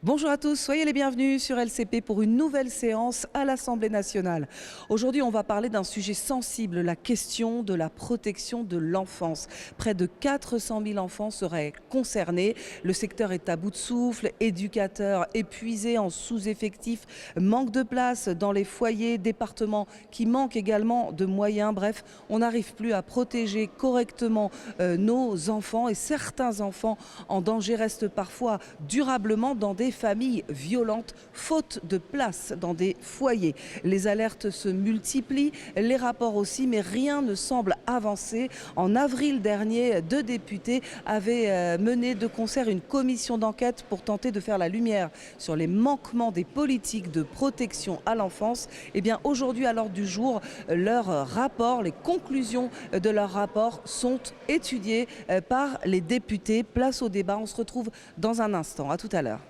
Bonjour à tous, soyez les bienvenus sur LCP pour une nouvelle séance à l'Assemblée nationale. Aujourd'hui, on va parler d'un sujet sensible, la question de la protection de l'enfance. Près de 400 000 enfants seraient concernés. Le secteur est à bout de souffle, éducateurs épuisés en sous-effectif, manque de place dans les foyers, départements qui manquent également de moyens. Bref, on n'arrive plus à protéger correctement nos enfants et certains enfants en danger restent parfois durablement dans des familles violentes, faute de place dans des foyers. Les alertes se multiplient, les rapports aussi, mais rien ne semble avancer. En avril dernier, 2 députés avaient mené de concert une commission d'enquête pour tenter de faire la lumière sur les manquements des politiques de protection à l'enfance. Et bien aujourd'hui, à l'ordre du jour, leur rapport, les conclusions de leur rapport sont étudiées par les députés. Place au débat, on se retrouve dans un instant. À tout à l'heure.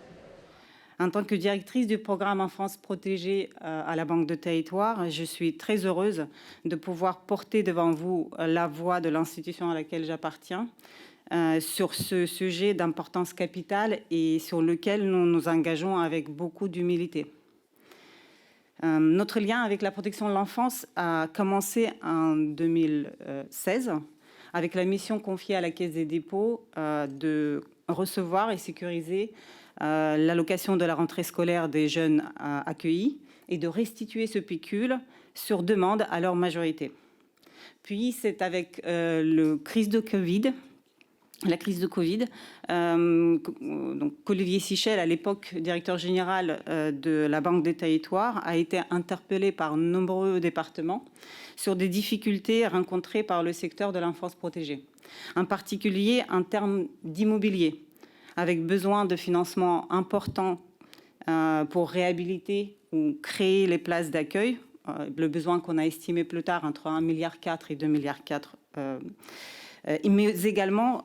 En tant que directrice du programme Enfance protégée à la Banque de Territoire, je suis très heureuse de pouvoir porter devant vous la voix de l'institution à laquelle j'appartiens sur ce sujet d'importance capitale et sur lequel nous nous engageons avec beaucoup d'humilité. Notre lien avec la protection de l'enfance a commencé en 2016 avec la mission confiée à la Caisse des dépôts de recevoir et sécuriser l'allocation de la rentrée scolaire des jeunes accueillis et de restituer ce pécule sur demande à leur majorité. Puis c'est avec la crise de Covid, donc Olivier Sichel, à l'époque directeur général de la Banque des Territoires, a été interpellé par nombreux départements sur des difficultés rencontrées par le secteur de l'enfance protégée, en particulier en termes d'immobilier, avec besoin de financement important pour réhabiliter ou créer les places d'accueil, le besoin qu'on a estimé plus tard entre 1,4 milliard et 2,4 milliards, mais également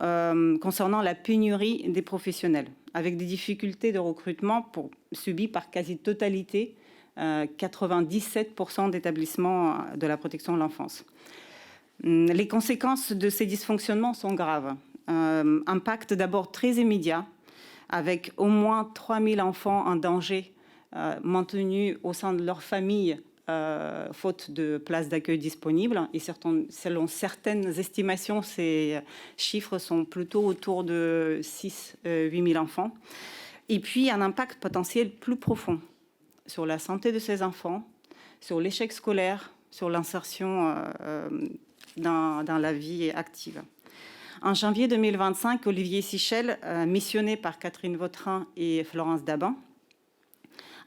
concernant la pénurie des professionnels, avec des difficultés de recrutement subies par quasi-totalité, 97% d'établissements de la protection de l'enfance. Les conséquences de ces dysfonctionnements sont graves. Impact d'abord très immédiat, avec au moins 3 000 enfants en danger maintenus au sein de leur famille, faute de places d'accueil disponibles. Et selon certaines estimations, ces chiffres sont plutôt autour de 6-8 000 enfants. Et puis un impact potentiel plus profond sur la santé de ces enfants, sur l'échec scolaire, sur l'insertion dans la vie active. En janvier 2025, Olivier Sichel, missionné par Catherine Vautrin et Florence Dabin,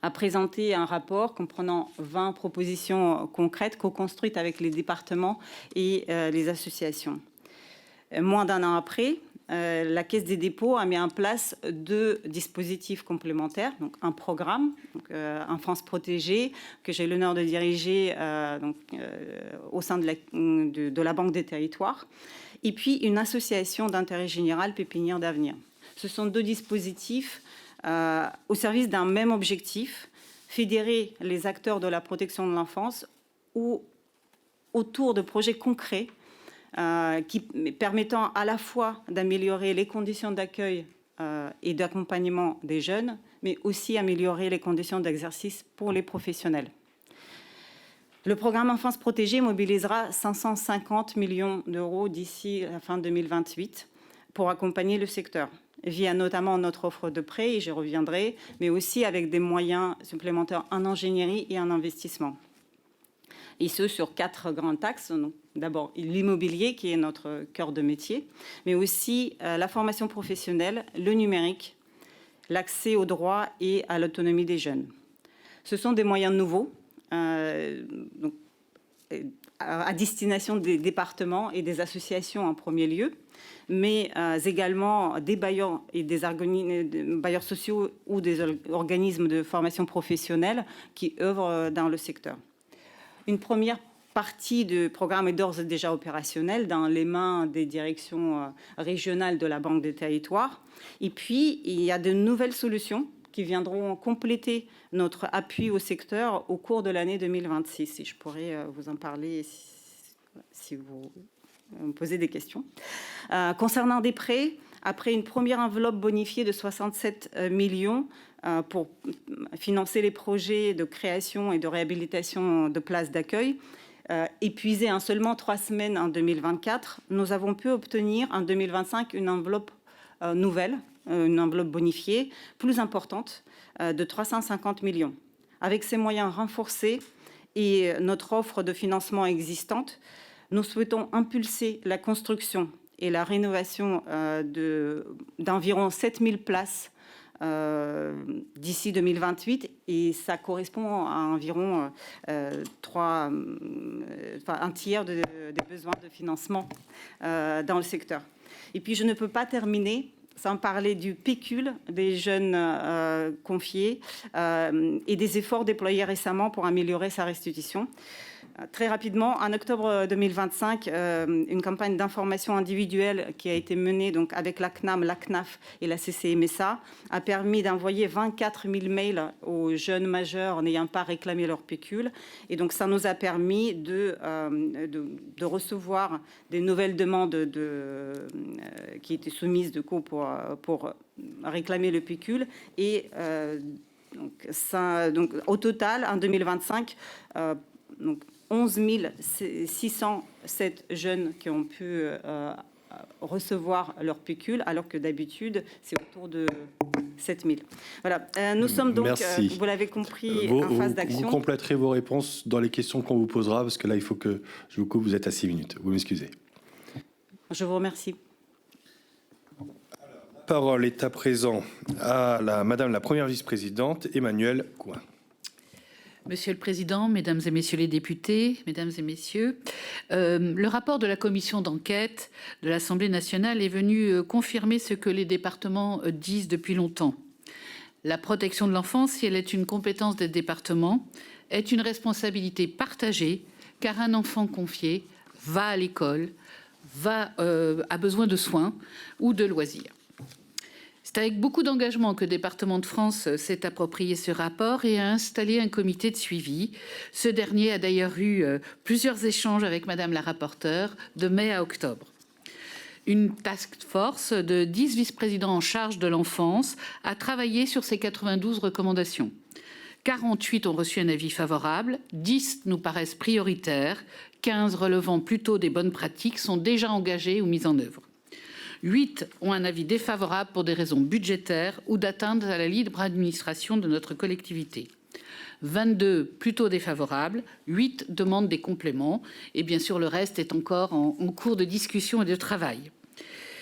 a présenté un rapport comprenant 20 propositions concrètes co-construites avec les départements et les associations. Moins d'un an après, la Caisse des dépôts a mis en place 2 dispositifs complémentaires, donc un programme, Enfance protégée, que j'ai l'honneur de diriger au sein de la Banque des Territoires, et puis une association d'intérêt général, Pépinière d'avenir. Ce sont 2 dispositifs au service d'un même objectif, fédérer les acteurs de la protection de l'enfance ou autour de projets concrets permettant à la fois d'améliorer les conditions d'accueil et d'accompagnement des jeunes, mais aussi améliorer les conditions d'exercice pour les professionnels. Le programme Enfance protégée mobilisera 550 millions d'euros d'ici la fin 2028 pour accompagner le secteur, via notamment notre offre de prêt, et j'y reviendrai, mais aussi avec des moyens supplémentaires en ingénierie et en investissement. Et ce, sur 4 grands axes. D'abord, l'immobilier, qui est notre cœur de métier, mais aussi la formation professionnelle, le numérique, l'accès aux droits et à l'autonomie des jeunes. Ce sont des moyens nouveaux, à destination des départements et des associations en premier lieu, mais également des bailleurs et des bailleurs sociaux ou des organismes de formation professionnelle qui œuvrent dans le secteur. Une première partie du programme est d'ores et déjà opérationnelle dans les mains des directions régionales de la Banque des Territoires. Et puis, il y a de nouvelles solutions qui viendront compléter notre appui au secteur au cours de l'année 2026. Et je pourrais vous en parler si vous me posez des questions. Concernant des prêts, après une première enveloppe bonifiée de 67 millions pour financer les projets de création et de réhabilitation de places d'accueil, épuisés en seulement 3 semaines en 2024, nous avons pu obtenir en 2025 une enveloppe nouvelle, une enveloppe bonifiée, plus importante, de 350 millions. Avec ces moyens renforcés et notre offre de financement existante, nous souhaitons impulser la construction et la rénovation d'environ 7000 places d'ici 2028, et ça correspond à environ un tiers des besoins de financement dans le secteur. Et puis je ne peux pas terminer sans parler du pécule des jeunes confiés et des efforts déployés récemment pour améliorer sa restitution. Très rapidement, en octobre 2025, une campagne d'information individuelle qui a été menée donc, avec la CNAM, la CNAF et la CCMSA a permis d'envoyer 24 000 mails aux jeunes majeurs n'ayant pas réclamé leur pécule. Et donc, ça nous a permis de recevoir des nouvelles demandes qui étaient soumises de coup pour réclamer le pécule. Et donc, au total, en 2025, 11 607 jeunes qui ont pu recevoir leur pécule, alors que d'habitude, c'est autour de 7 000. Voilà. Nous sommes donc, vous l'avez compris, en phase d'action. Vous compléterez vos réponses dans les questions qu'on vous posera, parce que là, il faut que je vous coupe, vous êtes à 6 minutes. Vous m'excusez. Je vous remercie. La parole est à présent à Madame la Première vice-présidente, Emmanuelle Coin. Monsieur le Président, Mesdames et Messieurs les députés, Mesdames et Messieurs, le rapport de la commission d'enquête de l'Assemblée nationale est venu confirmer ce que les départements disent depuis longtemps. La protection de l'enfance, si elle est une compétence des départements, est une responsabilité partagée, car un enfant confié va à l'école, a besoin de soins ou de loisirs. C'est avec beaucoup d'engagement que Départements de France s'est approprié ce rapport et a installé un comité de suivi. Ce dernier a d'ailleurs eu plusieurs échanges avec Madame la rapporteure de mai à octobre. Une task force de 10 vice-présidents en charge de l'enfance a travaillé sur ces 92 recommandations. 48 ont reçu un avis favorable, 10 nous paraissent prioritaires, 15 relevant plutôt des bonnes pratiques sont déjà engagées ou mises en œuvre. 8 ont un avis défavorable pour des raisons budgétaires ou d'atteinte à la libre administration de notre collectivité. 22 plutôt défavorables, 8 demandent des compléments et bien sûr le reste est encore en cours de discussion et de travail.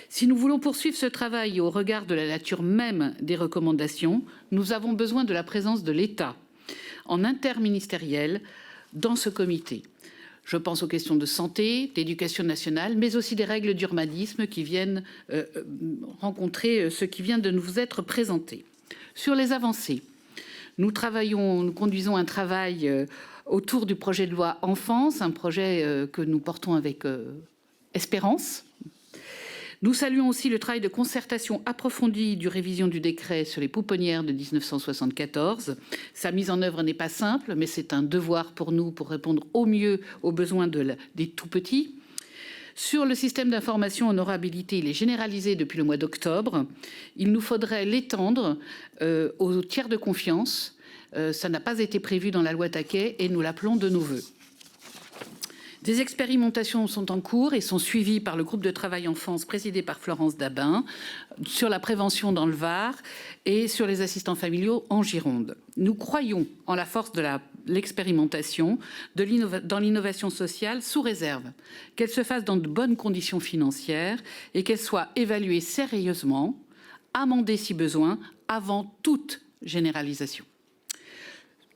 Si nous voulons poursuivre ce travail au regard de la nature même des recommandations, nous avons besoin de la présence de l'État en interministériel dans ce comité. Je pense aux questions de santé, d'éducation nationale, mais aussi des règles d'urbanisme qui viennent rencontrer ce qui vient de nous être présenté. Sur les avancées, nous conduisons un travail autour du projet de loi Enfance, un projet que nous portons avec espérance. Nous saluons aussi le travail de concertation approfondie du révision du décret sur les pouponnières de 1974. Sa mise en œuvre n'est pas simple, mais c'est un devoir pour nous pour répondre au mieux aux besoins des tout-petits. Sur le système d'information honorabilité, il est généralisé depuis le mois d'octobre. Il nous faudrait l'étendre aux tiers de confiance. Ça n'a pas été prévu dans la loi Taquet et nous l'appelons de nos vœux. Des expérimentations sont en cours et sont suivies par le groupe de travail enfance présidé par Florence Dabin sur la prévention dans le Var et sur les assistants familiaux en Gironde. Nous croyons en la force de l'expérimentation dans l'innovation sociale sous réserve qu'elle se fasse dans de bonnes conditions financières et qu'elle soit évaluée sérieusement, amendée si besoin, avant toute généralisation.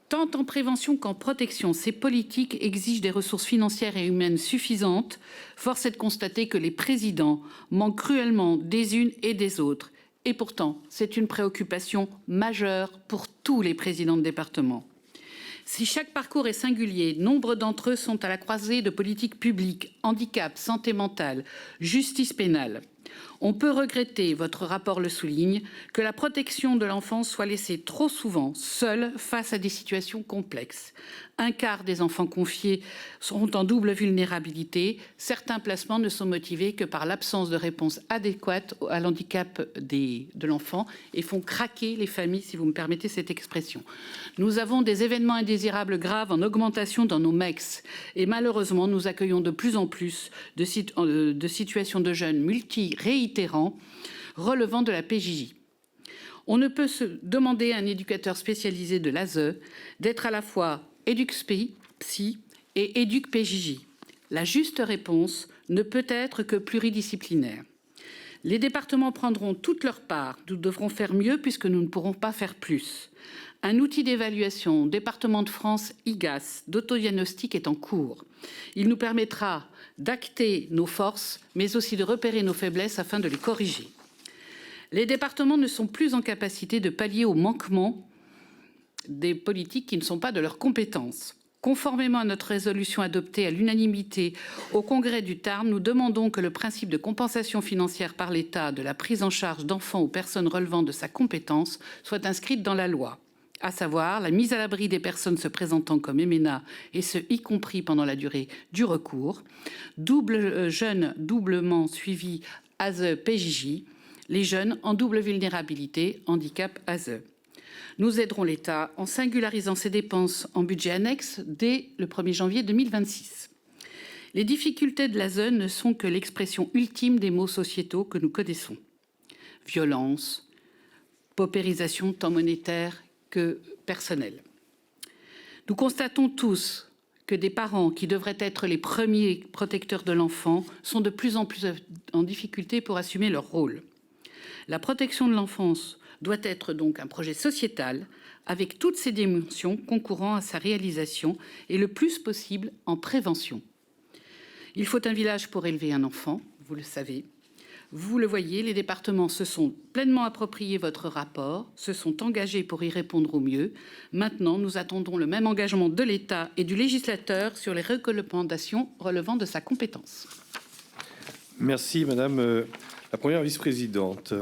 Tant en prévention qu'en protection, ces politiques exigent des ressources financières et humaines suffisantes. Force est de constater que les présidents manquent cruellement des unes et des autres. Et pourtant, c'est une préoccupation majeure pour tous les présidents de département. Si chaque parcours est singulier, nombre d'entre eux sont à la croisée de politiques publiques, handicap, santé mentale, justice pénale. On peut regretter, votre rapport le souligne, que la protection de l'enfance soit laissée trop souvent seule face à des situations complexes. Un quart des enfants confiés seront en double vulnérabilité. Certains placements ne sont motivés que par l'absence de réponse adéquate à l'handicap de l'enfant et font craquer les familles, si vous me permettez cette expression. Nous avons des événements indésirables graves en augmentation dans nos MEX et malheureusement, nous accueillons de plus en plus de situations de jeunes multi-réitérants relevant de la PJJ. On ne peut se demander à un éducateur spécialisé de l'ASE d'être à la fois éduc-psy et éduc-PJJ. La juste réponse ne peut être que pluridisciplinaire. Les départements prendront toute leur part. Nous devrons faire mieux puisque nous ne pourrons pas faire plus. Un outil d'évaluation, département de France IGAS, d'autodiagnostic est en cours. Il nous permettra d'acter nos forces, mais aussi de repérer nos faiblesses afin de les corriger. Les départements ne sont plus en capacité de pallier aux manquements des politiques qui ne sont pas de leurs compétences. Conformément à notre résolution adoptée à l'unanimité au Congrès du Tarn, nous demandons que le principe de compensation financière par l'État de la prise en charge d'enfants ou personnes relevant de sa compétence soit inscrite dans la loi, à savoir la mise à l'abri des personnes se présentant comme MNA et ce y compris pendant la durée du recours, jeunes doublement suivis ASE-PJJ, les jeunes en double vulnérabilité, handicap ASE. Nous aiderons l'État en singularisant ses dépenses en budget annexe dès le 1er janvier 2026. Les difficultés de l'ASE ne sont que l'expression ultime des maux sociétaux que nous connaissons. Violence, paupérisation tant monétaire que personnelle. Nous constatons tous que des parents qui devraient être les premiers protecteurs de l'enfant sont de plus en plus en difficulté pour assumer leur rôle. La protection de l'enfance doit être donc un projet sociétal avec toutes ses dimensions concourant à sa réalisation et le plus possible en prévention. Il faut un village pour élever un enfant, vous le savez. Vous le voyez, les départements se sont pleinement appropriés votre rapport, se sont engagés pour y répondre au mieux. Maintenant, nous attendons le même engagement de l'État et du législateur sur les recommandations relevant de sa compétence. Merci, Madame la Première vice-présidente.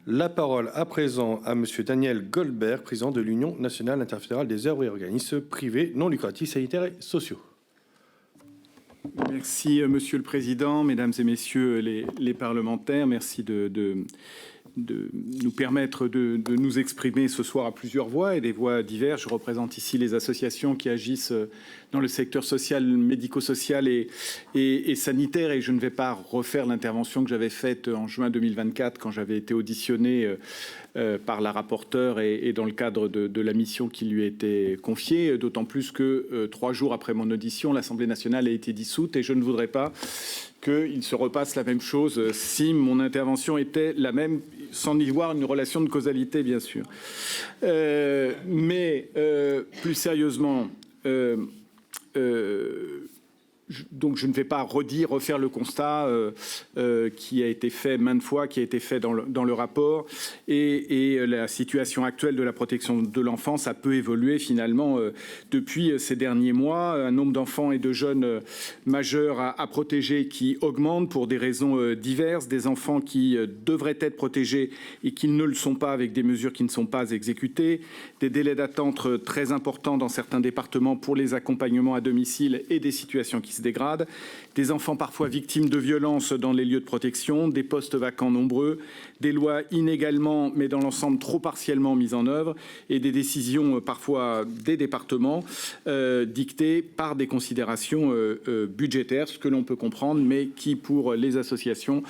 La parole à présent à Monsieur Daniel Goldberg, président de l'Union nationale interfédérale des œuvres et organismes privés non lucratifs, sanitaires et sociaux. Merci, Monsieur le Président, Mesdames et Messieurs les parlementaires. Merci de nous permettre de nous exprimer ce soir à plusieurs voix et des voix diverses. Je représente ici les associations qui agissent dans le secteur social, médico-social et sanitaire. Et je ne vais pas refaire l'intervention que j'avais faite en juin 2024 quand j'avais été auditionné par la rapporteure et dans le cadre de la mission qui lui a été confiée. D'autant plus que 3 jours après mon audition, l'Assemblée nationale a été dissoute et je ne voudrais pas qu'il se repasse la même chose si mon intervention était la même, sans y voir une relation de causalité, bien sûr. Mais plus sérieusement, donc je ne vais pas refaire le constat qui a été fait maintes fois, qui a été fait dans le rapport. Et la situation actuelle de la protection de l'enfance a peu évolué finalement depuis ces derniers mois. Un nombre d'enfants et de jeunes majeurs à protéger qui augmente pour des raisons diverses. Des enfants qui devraient être protégés et qui ne le sont pas avec des mesures qui ne sont pas exécutées. Des délais d'attente très importants dans certains départements pour les accompagnements à domicile et des situations qui se dégradent, des enfants parfois victimes de violences dans les lieux de protection, des postes vacants nombreux, des lois inégalement mais dans l'ensemble trop partiellement mises en œuvre et des décisions parfois des départements dictées par des considérations budgétaires, ce que l'on peut comprendre, mais qui pour les associations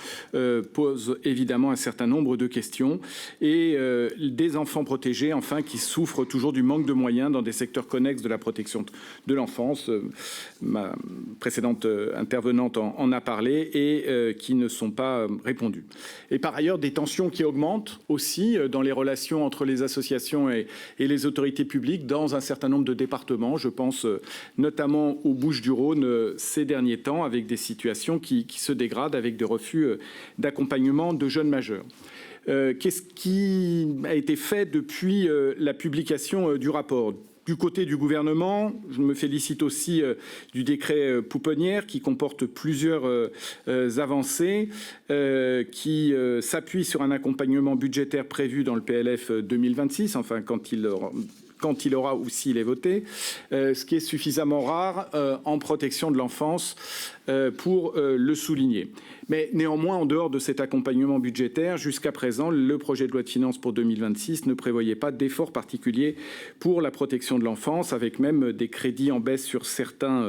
pose évidemment un certain nombre de questions et des enfants protégés enfin qui souffrent toujours du manque de moyens dans des secteurs connexes de la protection de l'enfance. Ma précédente intervenante en a parlé et qui ne sont pas répondues. Et par ailleurs, des tensions qui augmentent aussi dans les relations entre les associations et les autorités publiques dans un certain nombre de départements. Je pense notamment aux Bouches-du-Rhône ces derniers temps avec des situations qui se dégradent avec des refus d'accompagnement de jeunes majeurs. Qu'est-ce qui a été fait depuis la publication du rapport ? Du côté du gouvernement, je me félicite aussi du décret Pouponnière qui comporte plusieurs avancées qui s'appuient sur un accompagnement budgétaire prévu dans le PLF 2026, enfin quand il aura ou s'il est voté, ce qui est suffisamment rare en protection de l'enfance pour le souligner. Mais néanmoins, en dehors de cet accompagnement budgétaire, jusqu'à présent, le projet de loi de finances pour 2026 ne prévoyait pas d'efforts particuliers pour la protection de l'enfance, avec même des crédits en baisse sur certains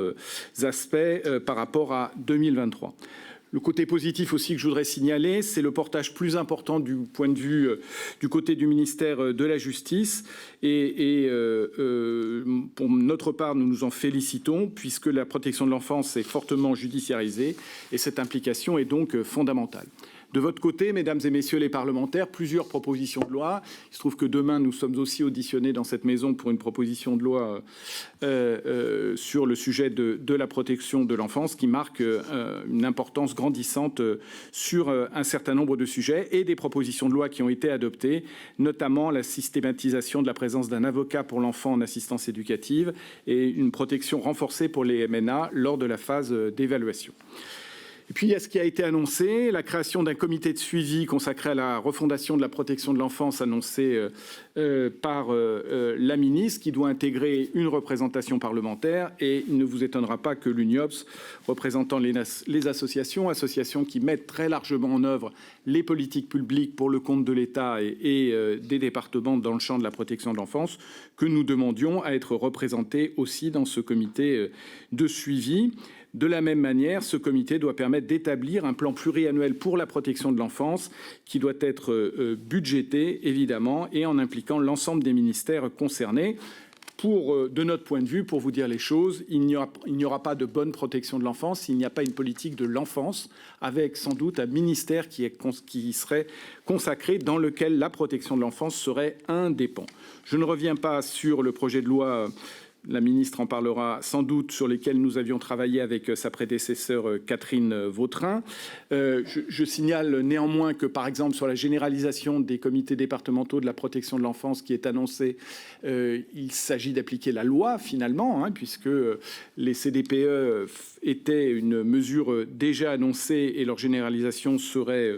aspects par rapport à 2023. Le côté positif aussi que je voudrais signaler, c'est le portage plus important du point de vue du côté du ministère de la Justice. Et pour notre part, nous nous en félicitons puisque la protection de l'enfance est fortement judiciarisée et cette implication est donc fondamentale. De votre côté, mesdames et messieurs les parlementaires, plusieurs propositions de loi. Il se trouve que demain, nous sommes aussi auditionnés dans cette maison pour une proposition de loi sur le sujet de la protection de l'enfance qui marque une importance grandissante sur un certain nombre de sujets et des propositions de loi qui ont été adoptées, notamment la systématisation de la présence d'un avocat pour l'enfant en assistance éducative et une protection renforcée pour les MNA lors de la phase d'évaluation. Et puis, il y a ce qui a été annoncé, la création d'un comité de suivi consacré à la refondation de la protection de l'enfance annoncé par la ministre, qui doit intégrer une représentation parlementaire. Et il ne vous étonnera pas que l'UNIOPS, représentant les associations qui mettent très largement en œuvre les politiques publiques pour le compte de l'État et des départements dans le champ de la protection de l'enfance, que nous demandions à être représentés aussi dans ce comité de suivi. De la même manière, ce comité doit permettre d'établir un plan pluriannuel pour la protection de l'enfance qui doit être budgété, évidemment, et en impliquant l'ensemble des ministères concernés. De notre point de vue, pour vous dire les choses, il n'y aura pas de bonne protection de l'enfance s'il n'y a pas une politique de l'enfance, avec sans doute un ministère qui serait consacré, dans lequel la protection de l'enfance serait un des pans. Je ne reviens pas sur le projet de loi. La ministre en parlera sans doute, sur lesquels nous avions travaillé avec sa prédécesseure Catherine Vautrin. Je signale néanmoins que, par exemple, sur la généralisation des comités départementaux de la protection de l'enfance qui est annoncée, il s'agit d'appliquer la loi finalement, puisque les CDPE étaient une mesure déjà annoncée et leur généralisation serait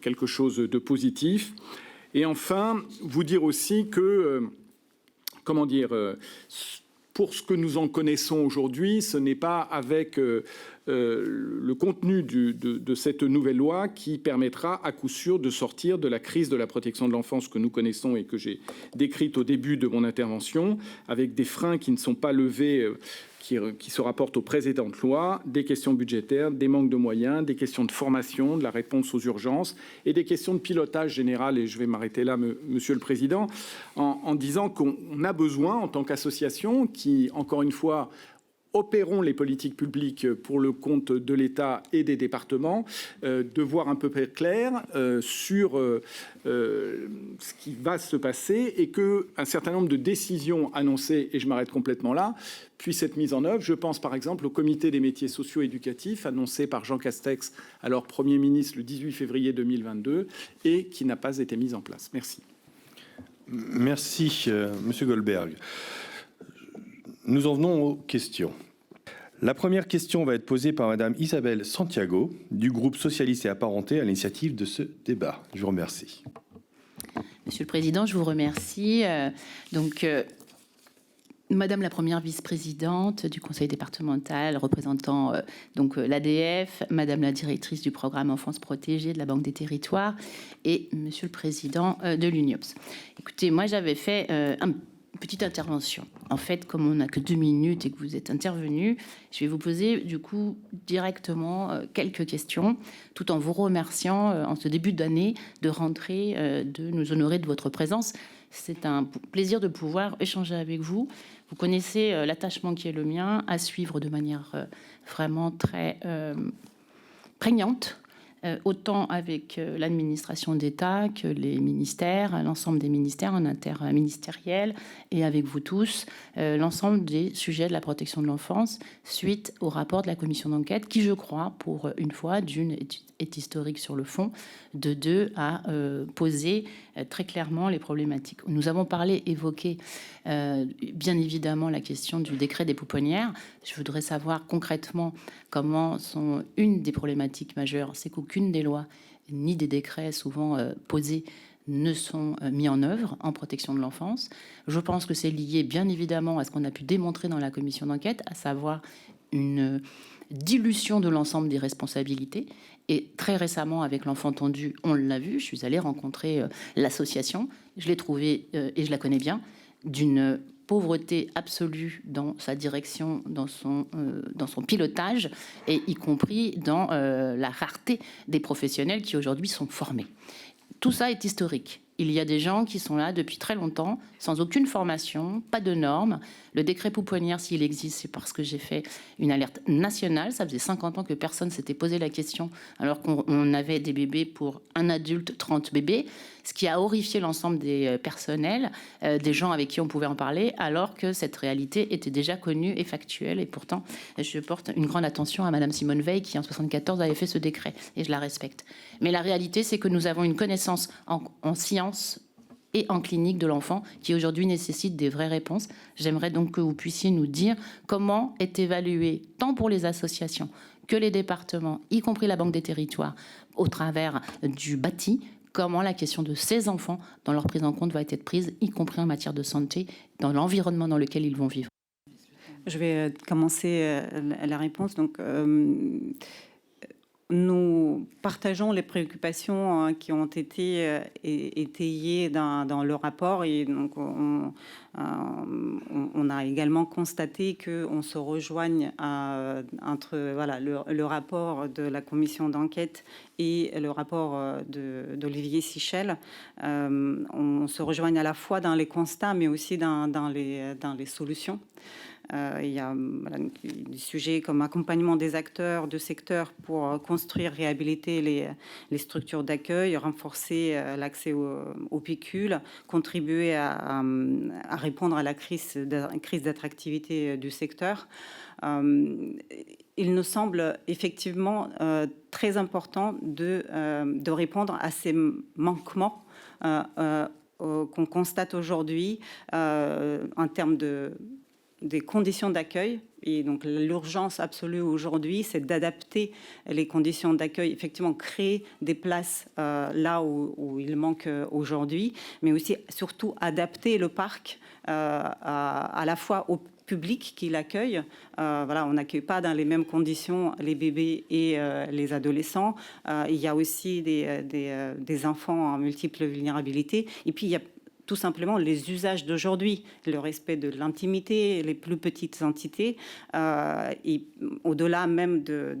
quelque chose de positif. Et enfin, vous dire aussi que pour ce que nous en connaissons aujourd'hui, ce n'est pas avec le contenu de cette nouvelle loi qui permettra à coup sûr de sortir de la crise de la protection de l'enfance que nous connaissons et que j'ai décrite au début de mon intervention, avec des freins qui ne sont pas levés, qui se rapportent aux précédentes lois, des questions budgétaires, des manques de moyens, des questions de formation, de la réponse aux urgences et des questions de pilotage général. Et je vais m'arrêter là, Monsieur le Président, en disant qu'on a besoin, en tant qu'association, qui, encore une fois, opérons les politiques publiques pour le compte de l'État et des départements, de voir un peu clair sur ce qui va se passer et qu'un certain nombre de décisions annoncées, et je m'arrête complètement là, puissent être mises en œuvre. Je pense par exemple au comité des métiers socio-éducatifs annoncé par Jean Castex, alors Premier ministre, le 18 février 2022 et qui n'a pas été mis en place. Merci. Merci, Monsieur Goldberg. Nous en venons aux questions. La première question va être posée par Madame Isabelle Santiago, du groupe socialiste et apparenté, à l'initiative de ce débat. Je vous remercie. Monsieur le Président, je vous remercie. Madame la première vice-présidente du conseil départemental représentant l'ADF, Madame la directrice du programme Enfance protégée de la Banque des territoires et Monsieur le Président de l'UNIOPS. Écoutez, moi j'avais fait une petite intervention. En fait, comme on n'a que 2 minutes et que vous êtes intervenu, je vais vous poser du coup directement quelques questions, tout en vous remerciant en ce début d'année de rentrée, de nous honorer de votre présence. C'est un plaisir de pouvoir échanger avec vous. Vous connaissez l'attachement qui est le mien à suivre de manière vraiment très prégnante autant avec l'administration d'État que les ministères, l'ensemble des ministères en interministériel, et avec vous tous, l'ensemble des sujets de la protection de l'enfance suite au rapport de la commission d'enquête qui, je crois, pour une fois, d'une est historique sur le fond, de deux a posé très clairement les problématiques. Nous avons évoqué bien évidemment la question du décret des pouponnières. Je voudrais savoir concrètement comment sont une des problématiques majeures, c'est qu'aucune des lois ni des décrets souvent posés ne sont mis en œuvre en protection de l'enfance. Je pense que c'est lié bien évidemment à ce qu'on a pu démontrer dans la commission d'enquête, à savoir une dilution de l'ensemble des responsabilités. Et très récemment, avec l'enfant tendu, on l'a vu, je suis allée rencontrer l'association, je l'ai trouvée, et je la connais bien, d'une pauvreté absolue dans sa direction, dans son pilotage, et y compris dans la rareté des professionnels qui aujourd'hui sont formés. Tout ça est historique. Il y a des gens qui sont là depuis très longtemps, sans aucune formation, pas de normes. Le décret pouponnière, s'il existe, c'est parce que j'ai fait une alerte nationale. Ça faisait 50 ans que personne s'était posé la question, alors qu'on avait des bébés pour un adulte, 30 bébés, ce qui a horrifié l'ensemble des personnels, des gens avec qui on pouvait en parler, alors que cette réalité était déjà connue et factuelle. Et pourtant, je porte une grande attention à Madame Simone Veil, qui en 1974 avait fait ce décret, et je la respecte. Mais la réalité, c'est que nous avons une connaissance en sciences et en clinique de l'enfant qui aujourd'hui nécessite des vraies réponses. J'aimerais donc que vous puissiez nous dire comment est évalué, tant pour les associations que les départements, y compris la Banque des Territoires, au travers du bâti, comment la question de ces enfants, dans leur prise en compte, va être prise, y compris en matière de santé, dans l'environnement dans lequel ils vont vivre. Je vais commencer la réponse. Donc, nous partageons les préoccupations qui ont été étayées dans le rapport, et donc on a également constaté qu'on se rejoigne entre voilà, le rapport de la commission d'enquête et le rapport d'Olivier Sichel. On se rejoigne à la fois dans les constats, mais aussi dans les solutions. Il y a des sujets comme accompagnement des acteurs de secteur pour construire, réhabiliter les structures d'accueil, renforcer l'accès au pécule, contribuer à répondre à la crise d'attractivité du secteur. Il nous semble effectivement très important de répondre à ces manquements qu'on constate aujourd'hui en termes des conditions d'accueil. Et donc l'urgence absolue aujourd'hui, c'est d'adapter les conditions d'accueil, effectivement créer des places là où il manque aujourd'hui, mais aussi surtout adapter le parc à la fois au public qui l'accueille. Voilà, on n'accueille pas dans les mêmes conditions les bébés et les adolescents. Il y a aussi des enfants en multiples vulnérabilités. Et puis il y a tout simplement les usages d'aujourd'hui, le respect de l'intimité, les plus petites entités, et au-delà même de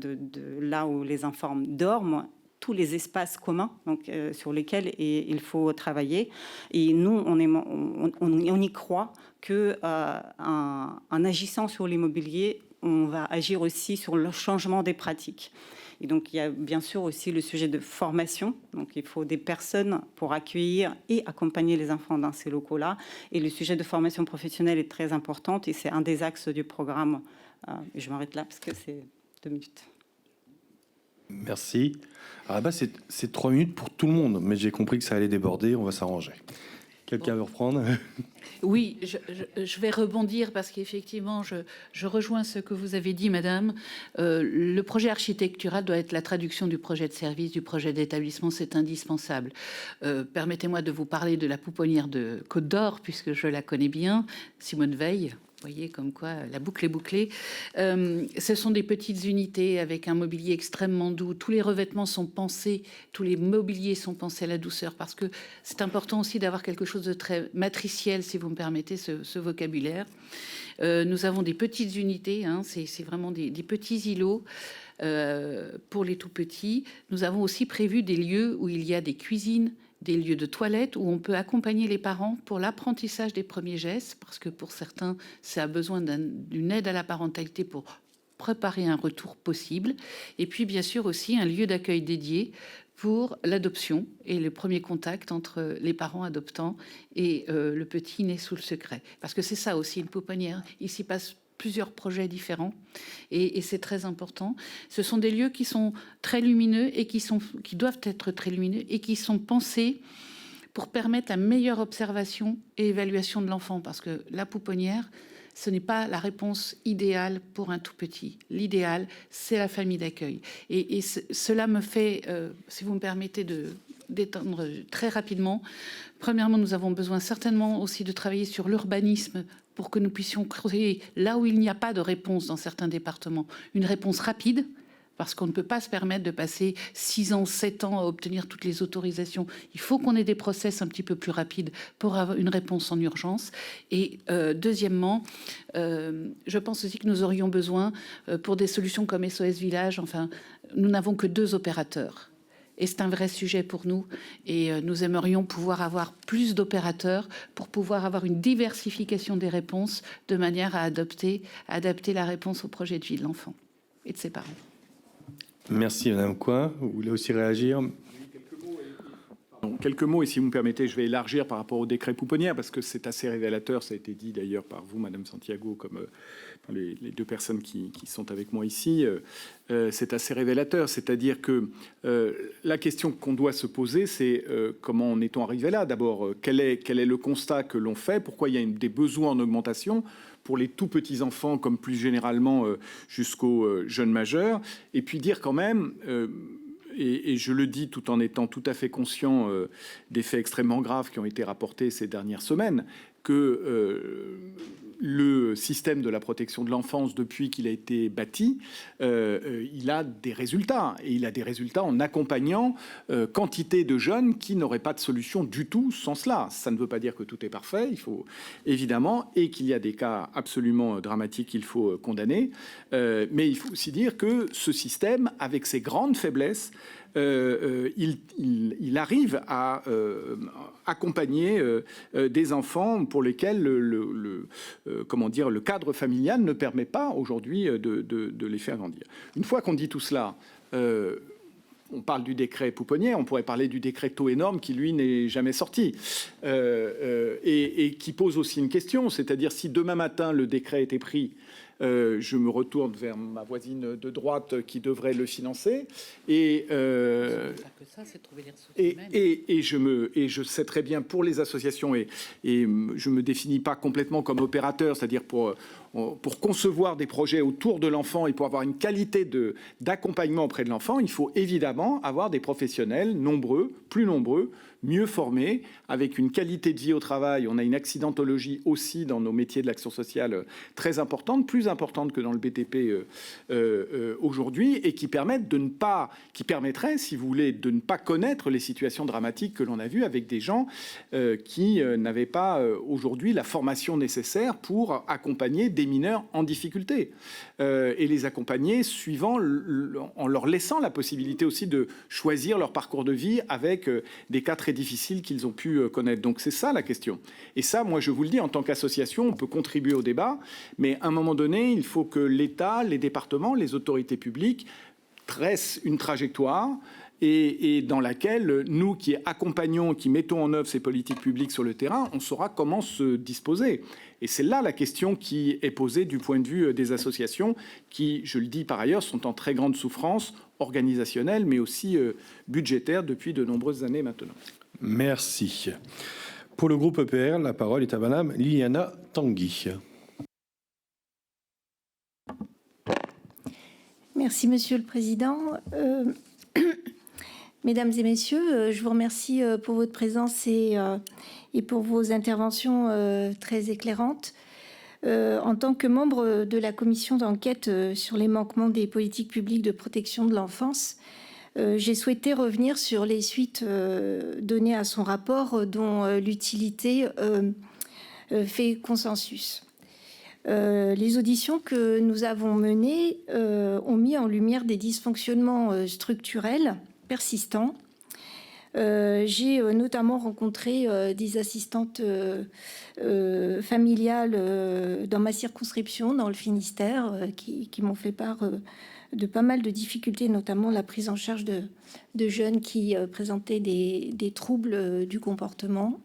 là où les enfants dorment, tous les espaces communs donc, sur lesquels il faut travailler. Et nous, on y croit qu'en agissant sur l'immobilier, on va agir aussi sur le changement des pratiques. Et donc, il y a bien sûr aussi le sujet de formation. Donc, il faut des personnes pour accueillir et accompagner les enfants dans ces locaux-là. Et le sujet de formation professionnelle est très important et c'est un des axes du programme. Je m'arrête là parce que c'est 2 minutes. Merci. À la base, c'est 3 minutes pour tout le monde, mais j'ai compris que ça allait déborder. On va s'arranger. Quelqu'un veut reprendre ? Oui, je vais rebondir parce qu'effectivement, je rejoins ce que vous avez dit, madame. Le projet architectural doit être la traduction du projet de service, du projet d'établissement, c'est indispensable. Permettez-moi de vous parler de la pouponnière de Côte d'Or, puisque je la connais bien, Simone Veil. Vous voyez, comme quoi la boucle est bouclée. Ce sont des petites unités avec un mobilier extrêmement doux. Tous les revêtements sont pensés, tous les mobiliers sont pensés à la douceur, parce que c'est important aussi d'avoir quelque chose de très matriciel, si vous me permettez ce vocabulaire. Nous avons des petites unités, hein, c'est vraiment des petits îlots pour les tout petits. Nous avons aussi prévu des lieux où il y a des cuisines, des lieux de toilette où on peut accompagner les parents pour l'apprentissage des premiers gestes, parce que pour certains, ça a besoin d'une aide à la parentalité pour préparer un retour possible. Et puis, bien sûr, aussi un lieu d'accueil dédié pour l'adoption et le premier contact entre les parents adoptants et le petit né sous le secret. Parce que c'est ça aussi, une pouponnière. Il s'y passe plusieurs projets différents et c'est très important. Ce sont des lieux qui sont très lumineux et qui doivent être très lumineux et qui sont pensés pour permettre la meilleure observation et évaluation de l'enfant. Parce que la pouponnière, ce n'est pas la réponse idéale pour un tout petit. L'idéal, c'est la famille d'accueil. Et cela me fait, si vous me permettez d'étendre très rapidement, premièrement, nous avons besoin certainement aussi de travailler sur l'urbanisme pour que nous puissions créer, là où il n'y a pas de réponse dans certains départements, une réponse rapide, parce qu'on ne peut pas se permettre de passer 6 ans, 7 ans à obtenir toutes les autorisations. Il faut qu'on ait des process un petit peu plus rapides pour avoir une réponse en urgence. Et deuxièmement, je pense aussi que nous aurions besoin, pour des solutions comme SOS Village, enfin, nous n'avons que 2 opérateurs. Et c'est un vrai sujet pour nous. Et nous aimerions pouvoir avoir plus d'opérateurs pour pouvoir avoir une diversification des réponses de manière à adapter la réponse au projet de vie de l'enfant et de ses parents. Merci, Madame Coin. Vous voulez aussi réagir? Quelques mots, et si vous me permettez, je vais élargir par rapport au décret pouponnière, parce que c'est assez révélateur, ça a été dit d'ailleurs par vous, Madame Santiago, comme les 2 personnes qui sont avec moi ici. C'est assez révélateur, c'est-à-dire que la question qu'on doit se poser, c'est comment en est-on arrivé là? D'abord, quel est le constat que l'on fait? Pourquoi il y a des besoins en augmentation pour les tout petits enfants, comme plus généralement jusqu'aux jeunes majeurs? Et puis dire quand même... Et je le dis tout en étant tout à fait conscient des faits extrêmement graves qui ont été rapportés ces dernières semaines, que le système de la protection de l'enfance, depuis qu'il a été bâti, il a des résultats. Et il a des résultats en accompagnant quantité de jeunes qui n'auraient pas de solution du tout sans cela. Ça ne veut pas dire que tout est parfait, il faut évidemment, et qu'il y a des cas absolument dramatiques qu'il faut condamner. Mais il faut aussi dire que ce système, avec ses grandes faiblesses, il arrive à accompagner des enfants pour lesquels le cadre familial ne permet pas aujourd'hui de les faire grandir. Une fois qu'on dit tout cela, on parle du décret pouponnière, on pourrait parler du décret taux énorme qui, lui, n'est jamais sorti et qui pose aussi une question, c'est-à-dire si demain matin le décret était pris, je me retourne vers ma voisine de droite qui devrait le financer et je sais très bien pour les associations et je me définis pas complètement comme opérateur, c'est-à-dire pour concevoir des projets autour de l'enfant et pour avoir une qualité d'accompagnement auprès de l'enfant, il faut évidemment avoir des professionnels nombreux, plus nombreux, mieux formés, avec une qualité de vie au travail. On a une accidentologie aussi dans nos métiers de l'action sociale très importante, plus importante que dans le BTP aujourd'hui, et qui permettrait, si vous voulez, de ne pas connaître les situations dramatiques que l'on a vues avec des gens qui n'avaient pas aujourd'hui la formation nécessaire pour accompagner des mineurs en difficulté et les accompagner en leur laissant la possibilité aussi de choisir leur parcours de vie avec des cas très difficiles qu'ils ont pu connaître. Donc c'est ça la question. Et ça, moi je vous le dis, en tant qu'association, on peut contribuer au débat, mais à un moment donné, il faut que l'État, les départements, les autorités publiques tracent une trajectoire et dans laquelle nous qui accompagnons, qui mettons en œuvre ces politiques publiques sur le terrain, on saura comment se disposer. Et c'est là la question qui est posée du point de vue des associations qui, je le dis par ailleurs, sont en très grande souffrance organisationnelle, mais aussi budgétaire depuis de nombreuses années maintenant. Merci. Pour le groupe EPR, la parole est à Madame Liliana Tanguy. Merci, Monsieur le Président. Mesdames et messieurs, je vous remercie pour votre présence et pour vos interventions très éclairantes. En tant que membre de la commission d'enquête sur les manquements des politiques publiques de protection de l'enfance, j'ai souhaité revenir sur les suites données à son rapport dont l'utilité fait consensus. Les auditions que nous avons menées ont mis en lumière des dysfonctionnements structurels persistants J'ai notamment rencontré des assistantes familiales dans ma circonscription, dans le Finistère, qui m'ont fait part de pas mal de difficultés, notamment la prise en charge de jeunes qui présentaient des troubles du comportement.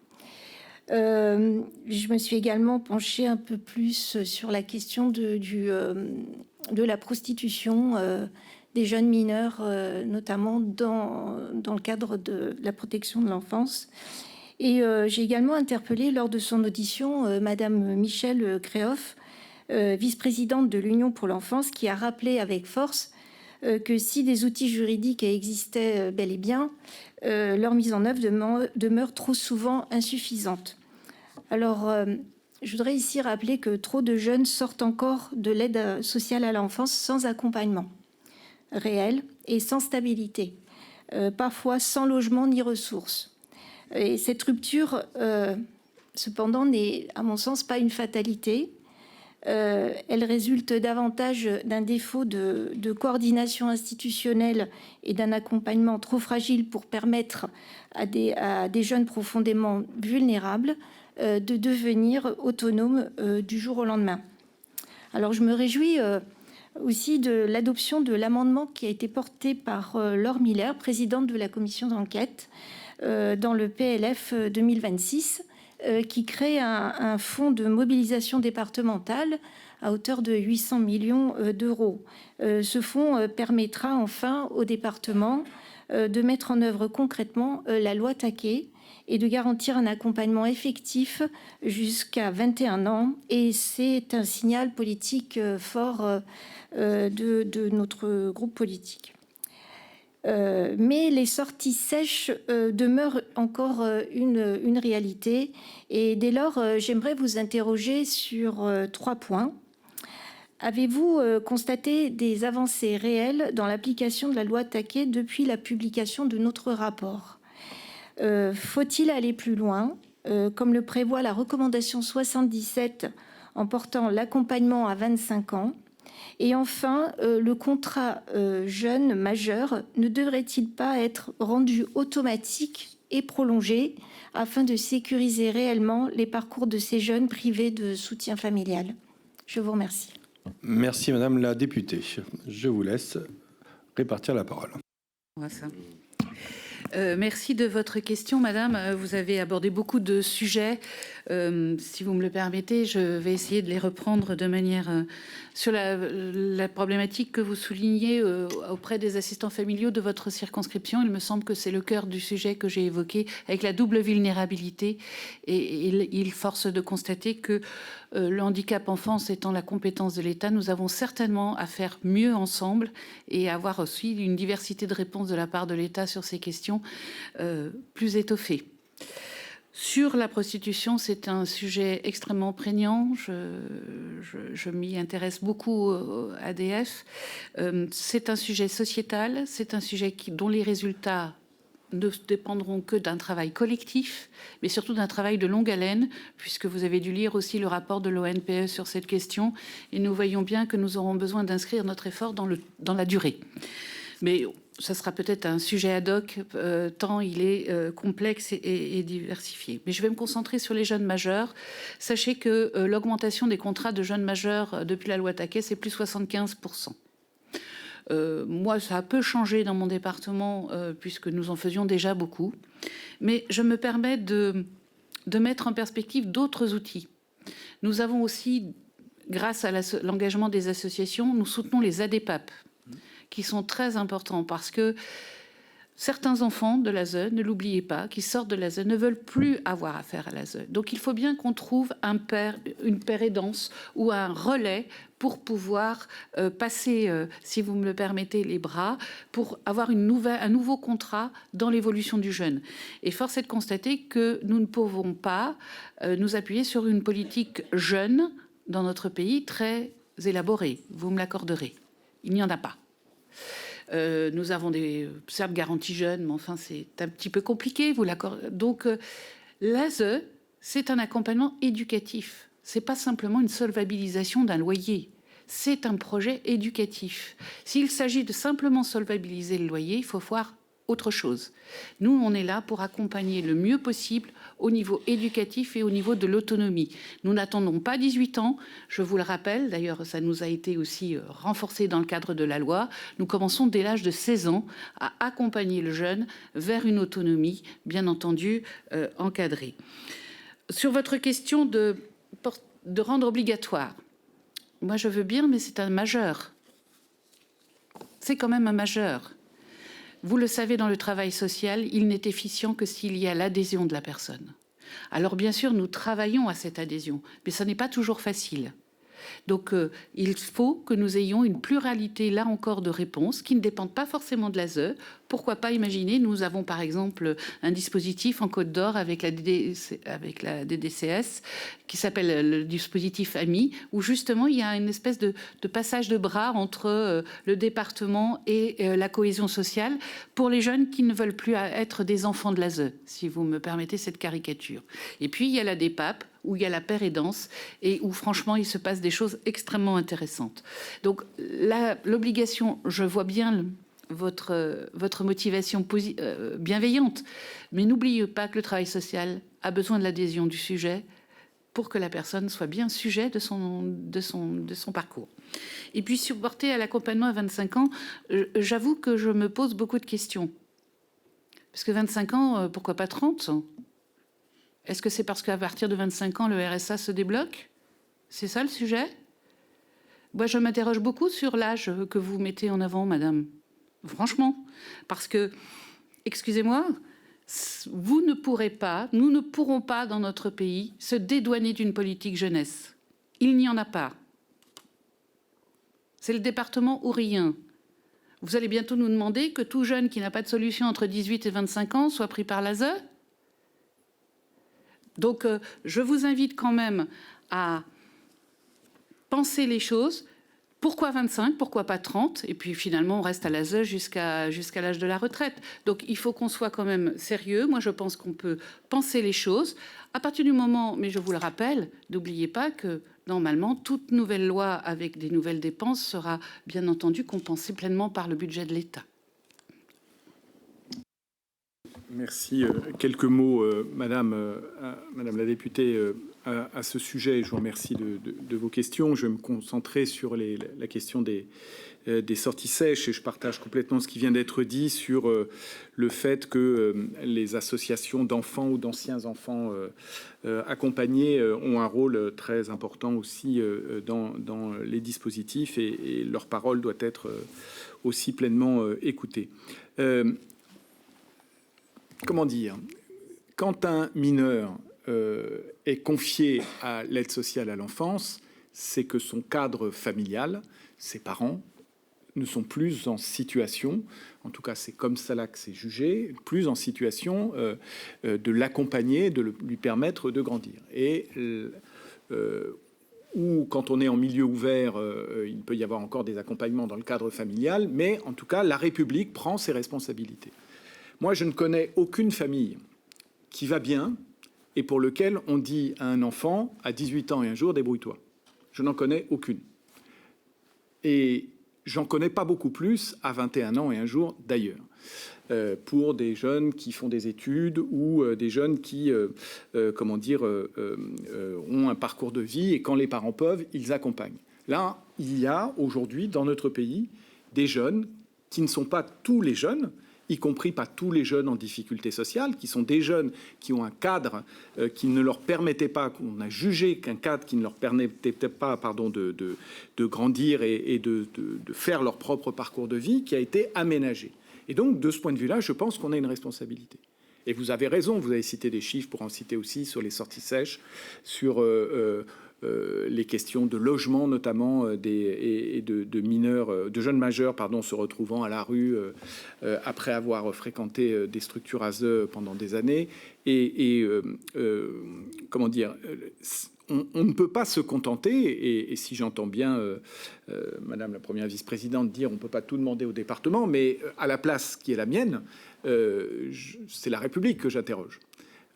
Je me suis également penchée un peu plus sur la question de la prostitution des jeunes mineurs, notamment dans le cadre de la protection de l'enfance. Et j'ai également interpellé lors de son audition Madame Michèle Créoff, vice-présidente de l'Union pour l'enfance, qui a rappelé avec force que si des outils juridiques existaient bel et bien, leur mise en œuvre demeure trop souvent insuffisante. Alors, je voudrais ici rappeler que trop de jeunes sortent encore de l'aide sociale à l'enfance sans accompagnement réel et sans stabilité, parfois sans logement ni ressources. Et cette rupture, cependant, n'est, à mon sens, pas une fatalité. Elle résulte davantage d'un défaut de coordination institutionnelle et d'un accompagnement trop fragile pour permettre à des jeunes profondément vulnérables de devenir autonomes du jour au lendemain. Alors je me réjouis aussi de l'adoption de l'amendement qui a été porté par Laure Miller, présidente de la commission d'enquête, dans le PLF 2026, qui crée un fonds de mobilisation départementale à hauteur de 800 millions d'euros. Ce fonds permettra enfin aux départements de mettre en œuvre concrètement la loi Taquet et de garantir un accompagnement effectif jusqu'à 21 ans. Et c'est un signal politique fort de notre groupe politique. Mais les sorties sèches demeurent encore une réalité. Et dès lors, j'aimerais vous interroger sur 3 points. Avez-vous constaté des avancées réelles dans l'application de la loi Taquet depuis la publication de notre rapport ? Faut-il aller plus loin, comme le prévoit la recommandation 77 en portant l'accompagnement à 25 ans ? Et enfin, le contrat jeune majeur ne devrait-il pas être rendu automatique et prolongé afin de sécuriser réellement les parcours de ces jeunes privés de soutien familial ? Je vous remercie. Merci Madame la députée. Je vous laisse répartir la parole. Merci de votre question, Madame. Vous avez abordé beaucoup de sujets. Si vous me le permettez, je vais essayer de les reprendre de manière sur la problématique que vous soulignez auprès des assistants familiaux de votre circonscription. Il me semble que c'est le cœur du sujet que j'ai évoqué avec la double vulnérabilité. Et il force de constater que le handicap enfance étant la compétence de l'État, nous avons certainement à faire mieux ensemble et avoir aussi une diversité de réponses de la part de l'État sur ces questions plus étoffées. Sur la prostitution, c'est un sujet extrêmement prégnant. Je m'y intéresse beaucoup à ADF. C'est un sujet sociétal, c'est un sujet dont les résultats ne dépendront que d'un travail collectif, mais surtout d'un travail de longue haleine, puisque vous avez dû lire aussi le rapport de l'ONPE sur cette question, et nous voyons bien que nous aurons besoin d'inscrire notre effort dans la durée. Mais ça sera peut-être un sujet ad hoc, tant il est complexe et diversifié. Mais je vais me concentrer sur les jeunes majeurs. Sachez que l'augmentation des contrats de jeunes majeurs depuis la loi Taquet, c'est plus 75%. Moi, ça a peu changé dans mon département, puisque nous en faisions déjà beaucoup. Mais je me permets de mettre en perspective d'autres outils. Nous avons aussi, grâce à l'engagement des associations, nous soutenons les ADEPAP, qui sont très importants parce que certains enfants de l'ASE, ne l'oubliez pas, qui sortent de l'ASE, ne veulent plus avoir affaire à l'ASE. Donc il faut bien qu'on trouve une paire aidance ou un relais pour pouvoir passer, si vous me le permettez, les bras, pour avoir un nouveau contrat dans l'évolution du jeune. Et force est de constater que nous ne pouvons pas nous appuyer sur une politique jeune dans notre pays très élaborée. Vous me l'accorderez. Il n'y en a pas. Nous avons des certes garanties jeunes, mais enfin c'est un petit peu compliqué, vous l'accordez. Donc l'ASE, c'est un accompagnement éducatif. C'est pas simplement une solvabilisation d'un loyer. C'est un projet éducatif. S'il s'agit de simplement solvabiliser le loyer, il faut voir autre chose. Nous, on est là pour accompagner le mieux possible au niveau éducatif et au niveau de l'autonomie. Nous n'attendons pas 18 ans, je vous le rappelle, d'ailleurs ça nous a été aussi renforcé dans le cadre de la loi. Nous commençons dès l'âge de 16 ans à accompagner le jeune vers une autonomie, bien entendu, encadrée. Sur votre question de rendre obligatoire, moi je veux bien, mais c'est un majeur. C'est quand même un majeur. Vous le savez, dans le travail social, il n'est efficient que s'il y a l'adhésion de la personne. Alors bien sûr, nous travaillons à cette adhésion, mais ce n'est pas toujours facile. Donc il faut que nous ayons une pluralité, là encore, de réponses qui ne dépendent pas forcément de l'ASE. Pourquoi pas imaginer, nous avons par exemple un dispositif en Côte d'Or avec la DDCS qui s'appelle le dispositif AMI, où justement il y a une espèce de passage de bras entre le département et la cohésion sociale pour les jeunes qui ne veulent plus être des enfants de l'ASE, si vous me permettez cette caricature. Et puis il y a la DEPAP, où il y a la paire et danse, et où franchement il se passe des choses extrêmement intéressantes. Donc l'obligation, je vois bien votre motivation bienveillante, mais n'oubliez pas que le travail social a besoin de l'adhésion du sujet pour que la personne soit bien sujet de son parcours. Et puis supporter à l'accompagnement à 25 ans, j'avoue que je me pose beaucoup de questions. Parce que 25 ans, pourquoi pas 30 ? Est-ce que c'est parce qu'à partir de 25 ans, le RSA se débloque? C'est ça le sujet? Moi, je m'interroge beaucoup sur l'âge que vous mettez en avant, madame. Franchement. Parce que, excusez-moi, vous ne pourrez pas, nous ne pourrons pas, dans notre pays, se dédouaner d'une politique jeunesse. Il n'y en a pas. C'est le département ou rien. Vous allez bientôt nous demander que tout jeune qui n'a pas de solution entre 18 et 25 ans soit pris par l'ASE? Donc, je vous invite quand même à penser les choses. Pourquoi 25? Pourquoi pas 30? Et puis finalement, on reste à l'ASE jusqu'à l'âge de la retraite. Donc, il faut qu'on soit quand même sérieux. Moi, je pense qu'on peut penser les choses. À partir du moment, mais je vous le rappelle, n'oubliez pas que normalement, toute nouvelle loi avec des nouvelles dépenses sera bien entendu compensée pleinement par le budget de l'État. Merci. Quelques mots, Madame la députée, à ce sujet. Je vous remercie de vos questions. Je vais me concentrer sur la question des sorties sèches et je partage complètement ce qui vient d'être dit sur le fait que les associations d'enfants ou d'anciens enfants accompagnés ont un rôle très important aussi dans les dispositifs et leur parole doit être aussi pleinement écoutée. Comment dire, quand un mineur est confié à l'aide sociale à l'enfance, c'est que son cadre familial, ses parents, ne sont plus en situation, en tout cas c'est comme ça là que c'est jugé, plus en situation de l'accompagner, de lui permettre de grandir. Et ou quand on est en milieu ouvert, il peut y avoir encore des accompagnements dans le cadre familial, mais en tout cas la République prend ses responsabilités. Moi, je ne connais aucune famille qui va bien et pour lequel on dit à un enfant à 18 ans et un jour, débrouille-toi. Je n'en connais aucune. Et j'en connais pas beaucoup plus à 21 ans et un jour d'ailleurs. Pour des jeunes qui font des études ou des jeunes qui, ont un parcours de vie et quand les parents peuvent, ils accompagnent. Là, il y a aujourd'hui dans notre pays des jeunes qui ne sont pas tous les jeunes, y compris pas tous les jeunes en difficulté sociale, qui sont des jeunes qui ont un cadre qui ne leur permettait pas, qu'on a jugé qu'un cadre qui ne leur permettait pas, de grandir et de faire leur propre parcours de vie, qui a été aménagé. Et donc, de ce point de vue-là, je pense qu'on a une responsabilité. Et vous avez raison, vous avez cité des chiffres, pour en citer aussi, sur les sorties sèches, sur les questions de logement notamment et de mineurs, de jeunes majeurs se retrouvant à la rue après avoir fréquenté des structures ASE pendant des années. Comment dire, on ne peut pas se contenter, et si j'entends bien Madame la Première vice-présidente dire on ne peut pas tout demander au département, mais à la place qui est la mienne, c'est la République que j'interroge.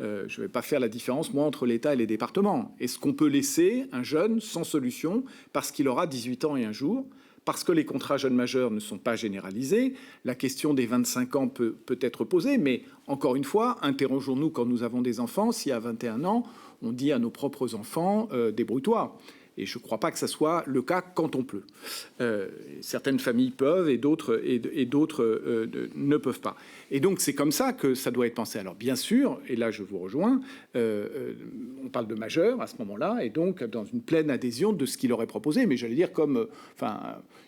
Je ne vais pas faire la différence, moi, entre l'État et les départements. Est-ce qu'on peut laisser un jeune sans solution parce qu'il aura 18 ans et un jour, parce que les contrats jeunes majeurs ne sont pas généralisés. La question des 25 ans peut être posée, mais encore une fois, interrogeons-nous quand nous avons des enfants, si à 21 ans, on dit à nos propres enfants « débrouille-toi ». Et je ne crois pas que ce soit le cas quand on peut. Certaines familles peuvent et d'autres ne peuvent pas. Et donc, c'est comme ça que ça doit être pensé. Alors, bien sûr, et là, je vous rejoins, on parle de majeurs à ce moment-là, et donc dans une pleine adhésion de ce qu'il aurait proposé. Mais j'allais dire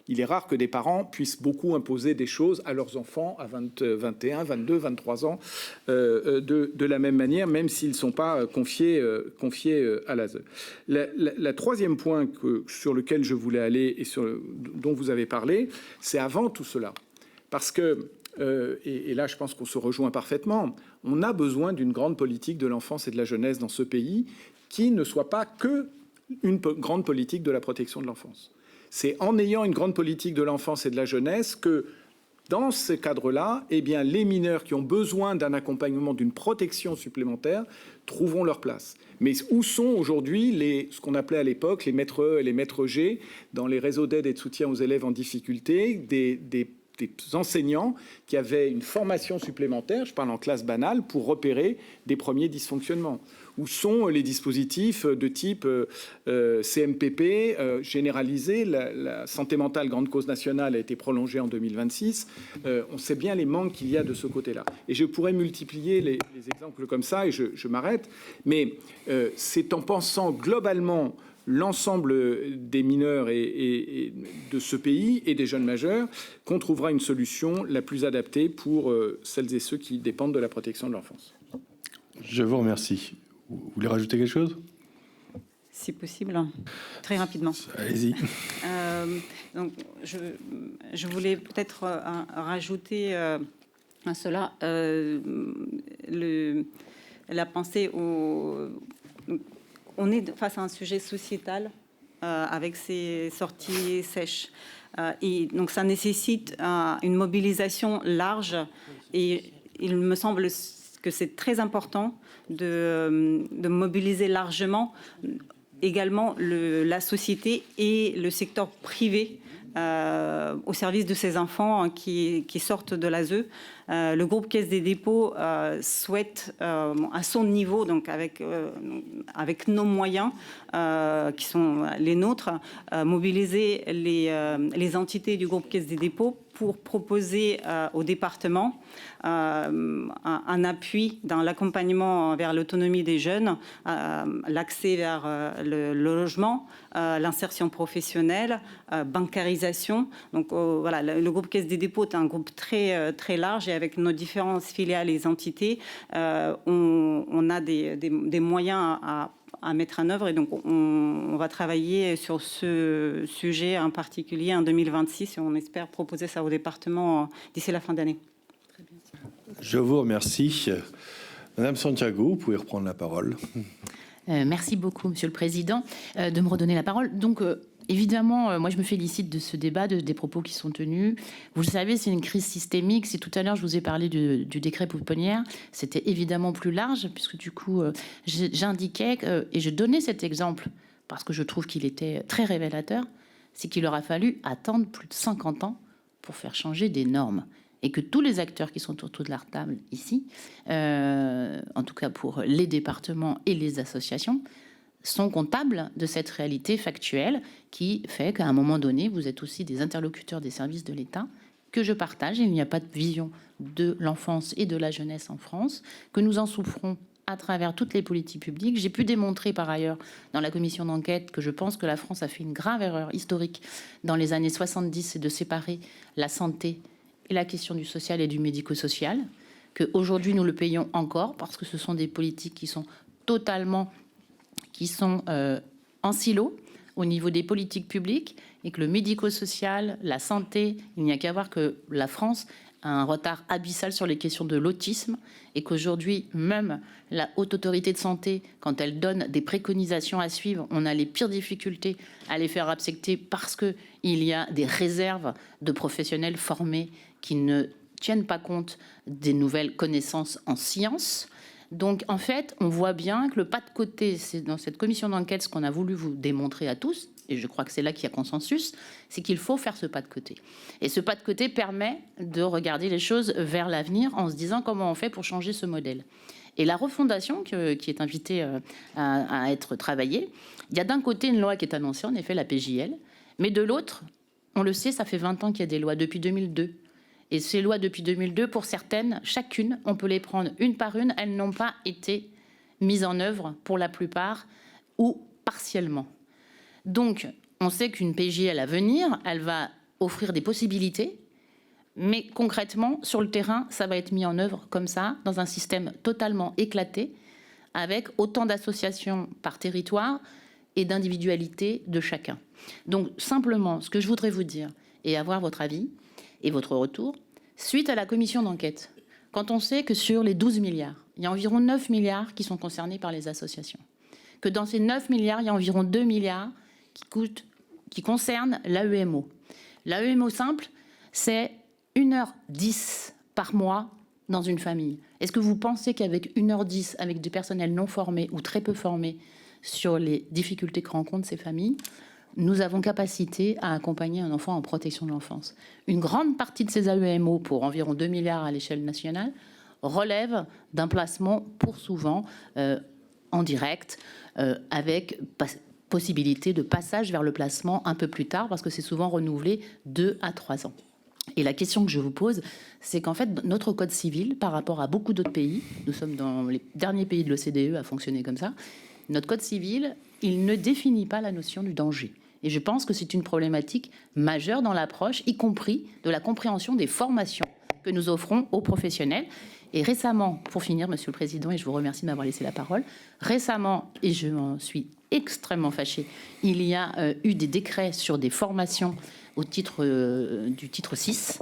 il est rare que des parents puissent beaucoup imposer des choses à leurs enfants à 21, 22, 23 ans, de la même manière, même s'ils ne sont pas confiés à l'ASE. La troisième point sur lequel je voulais aller et dont vous avez parlé, c'est avant tout cela. Parce que, et là je pense qu'on se rejoint parfaitement, on a besoin d'une grande politique de l'enfance et de la jeunesse dans ce pays qui ne soit pas que une grande politique de la protection de l'enfance. C'est en ayant une grande politique de l'enfance et de la jeunesse que, dans ce cadre-là, eh bien, les mineurs qui ont besoin d'un accompagnement, d'une protection supplémentaire, trouveront leur place. Mais où sont aujourd'hui ce qu'on appelait à l'époque les maîtres E et les maîtres G dans les réseaux d'aide et de soutien aux élèves en difficulté, des enseignants qui avaient une formation supplémentaire, je parle en classe banale, pour repérer des premiers dysfonctionnements? Où sont les dispositifs de type CMPP généralisé? La santé mentale, grande cause nationale, a été prolongée en 2026. On sait bien les manques qu'il y a de ce côté-là. Et je pourrais multiplier les exemples comme ça, et je m'arrête. Mais c'est en pensant globalement l'ensemble des mineurs et de ce pays et des jeunes majeurs qu'on trouvera une solution la plus adaptée pour celles et ceux qui dépendent de la protection de l'enfance. Je vous remercie. Vous voulez rajouter quelque chose? Si possible, très rapidement. Allez-y. Donc, je voulais peut-être rajouter à cela la pensée on est face à un sujet sociétal avec ces sorties sèches. Et donc, ça nécessite une mobilisation large. Et il me semble que c'est très important de mobiliser largement également la société et le secteur privé au service de ces enfants qui sortent de l'ASE. Le groupe Caisse des dépôts souhaite, à son niveau, donc avec nos moyens qui sont les nôtres, mobiliser les entités du groupe Caisse des dépôts pour proposer au département un appui dans l'accompagnement vers l'autonomie des jeunes, l'accès vers le logement, l'insertion professionnelle, bancarisation. Donc voilà, le groupe Caisse des dépôts est un groupe très, très large et avec nos différentes filiales et entités, on a des moyens à mettre en œuvre et donc on va travailler sur ce sujet en particulier en 2026 et on espère proposer ça au département d'ici la fin d'année. Je vous remercie. Madame Santiago, vous pouvez reprendre la parole. Merci beaucoup, Monsieur le Président, de me redonner la parole. Donc, évidemment, moi, je me félicite de ce débat, des propos qui sont tenus. Vous le savez, c'est une crise systémique. Si tout à l'heure, je vous ai parlé du décret pouponnière, c'était évidemment plus large, puisque du coup, j'indiquais, et je donnais cet exemple, parce que je trouve qu'il était très révélateur, c'est qu'il aura fallu attendre plus de 50 ans pour faire changer des normes. Et que tous les acteurs qui sont autour de la table ici, en tout cas pour les départements et les associations, sont comptables de cette réalité factuelle qui fait qu'à un moment donné, vous êtes aussi des interlocuteurs des services de l'État, que je partage. Il n'y a pas de vision de l'enfance et de la jeunesse en France, que nous en souffrons à travers toutes les politiques publiques. J'ai pu démontrer par ailleurs dans la commission d'enquête que je pense que la France a fait une grave erreur historique dans les années 70, c'est de séparer la santé et la question du social et du médico-social, qu'aujourd'hui nous le payons encore parce que ce sont des politiques qui sont en silo au niveau des politiques publiques et que le médico-social, la santé, il n'y a qu'à voir que la France a un retard abyssal sur les questions de l'autisme et qu'aujourd'hui, même la Haute Autorité de Santé, quand elle donne des préconisations à suivre, on a les pires difficultés à les faire accepter parce qu'il y a des réserves de professionnels formés qui ne tiennent pas compte des nouvelles connaissances en sciences. Donc, en fait, on voit bien que le pas de côté, c'est dans cette commission d'enquête ce qu'on a voulu vous démontrer à tous, et je crois que c'est là qu'il y a consensus, c'est qu'il faut faire ce pas de côté. Et ce pas de côté permet de regarder les choses vers l'avenir en se disant comment on fait pour changer ce modèle. Et la refondation qui est invitée à être travaillée, il y a d'un côté une loi qui est annoncée, en effet la PJL, mais de l'autre, on le sait, ça fait 20 ans qu'il y a des lois, depuis 2002. Et ces lois depuis 2002, pour certaines, chacune, on peut les prendre une par une, elles n'ont pas été mises en œuvre pour la plupart ou partiellement. Donc, on sait qu'une PJL à venir, elle va offrir des possibilités, mais concrètement, sur le terrain, ça va être mis en œuvre comme ça, dans un système totalement éclaté, avec autant d'associations par territoire et d'individualité de chacun. Donc, simplement, ce que je voudrais vous dire, et avoir votre avis et votre retour, suite à la commission d'enquête, quand on sait que sur les 12 milliards, il y a environ 9 milliards qui sont concernés par les associations, que dans ces 9 milliards, il y a environ 2 milliards qui concernent l'AEMO. L'AEMO simple, c'est 1h10 par mois dans une famille. Est-ce que vous pensez qu'avec 1h10, avec du personnel non formé ou très peu formé sur les difficultés que rencontrent ces familles, nous avons capacité à accompagner un enfant en protection de l'enfance? Une grande partie de ces AEMO, pour environ 2 milliards à l'échelle nationale, relève d'un placement pour souvent en direct, avec possibilité de passage vers le placement un peu plus tard, parce que c'est souvent renouvelé 2 à 3 ans. Et la question que je vous pose, c'est qu'en fait, notre code civil, par rapport à beaucoup d'autres pays, nous sommes dans les derniers pays de l'OCDE à fonctionner comme ça, notre code civil, il ne définit pas la notion du danger. Et je pense que c'est une problématique majeure dans l'approche, y compris de la compréhension des formations que nous offrons aux professionnels. Et récemment, pour finir, Monsieur le Président, et je vous remercie de m'avoir laissé la parole, récemment, et je m'en suis extrêmement fâchée, il y a eu des décrets sur des formations au titre du titre 6,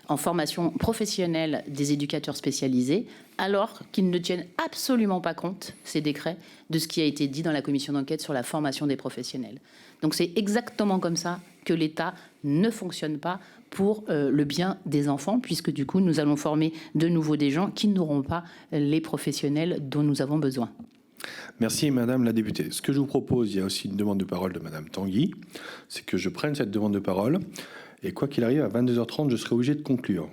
en formation professionnelle des éducateurs spécialisés, alors qu'ils ne tiennent absolument pas compte, ces décrets, de ce qui a été dit dans la commission d'enquête sur la formation des professionnels. Donc c'est exactement comme ça que l'État ne fonctionne pas pour le bien des enfants, puisque du coup, nous allons former de nouveau des gens qui n'auront pas les professionnels dont nous avons besoin. Merci Madame la députée. Ce que je vous propose, il y a aussi une demande de parole de Madame Tanguy, c'est que je prenne cette demande de parole, et quoi qu'il arrive, à 22h30, je serai obligé de conclure.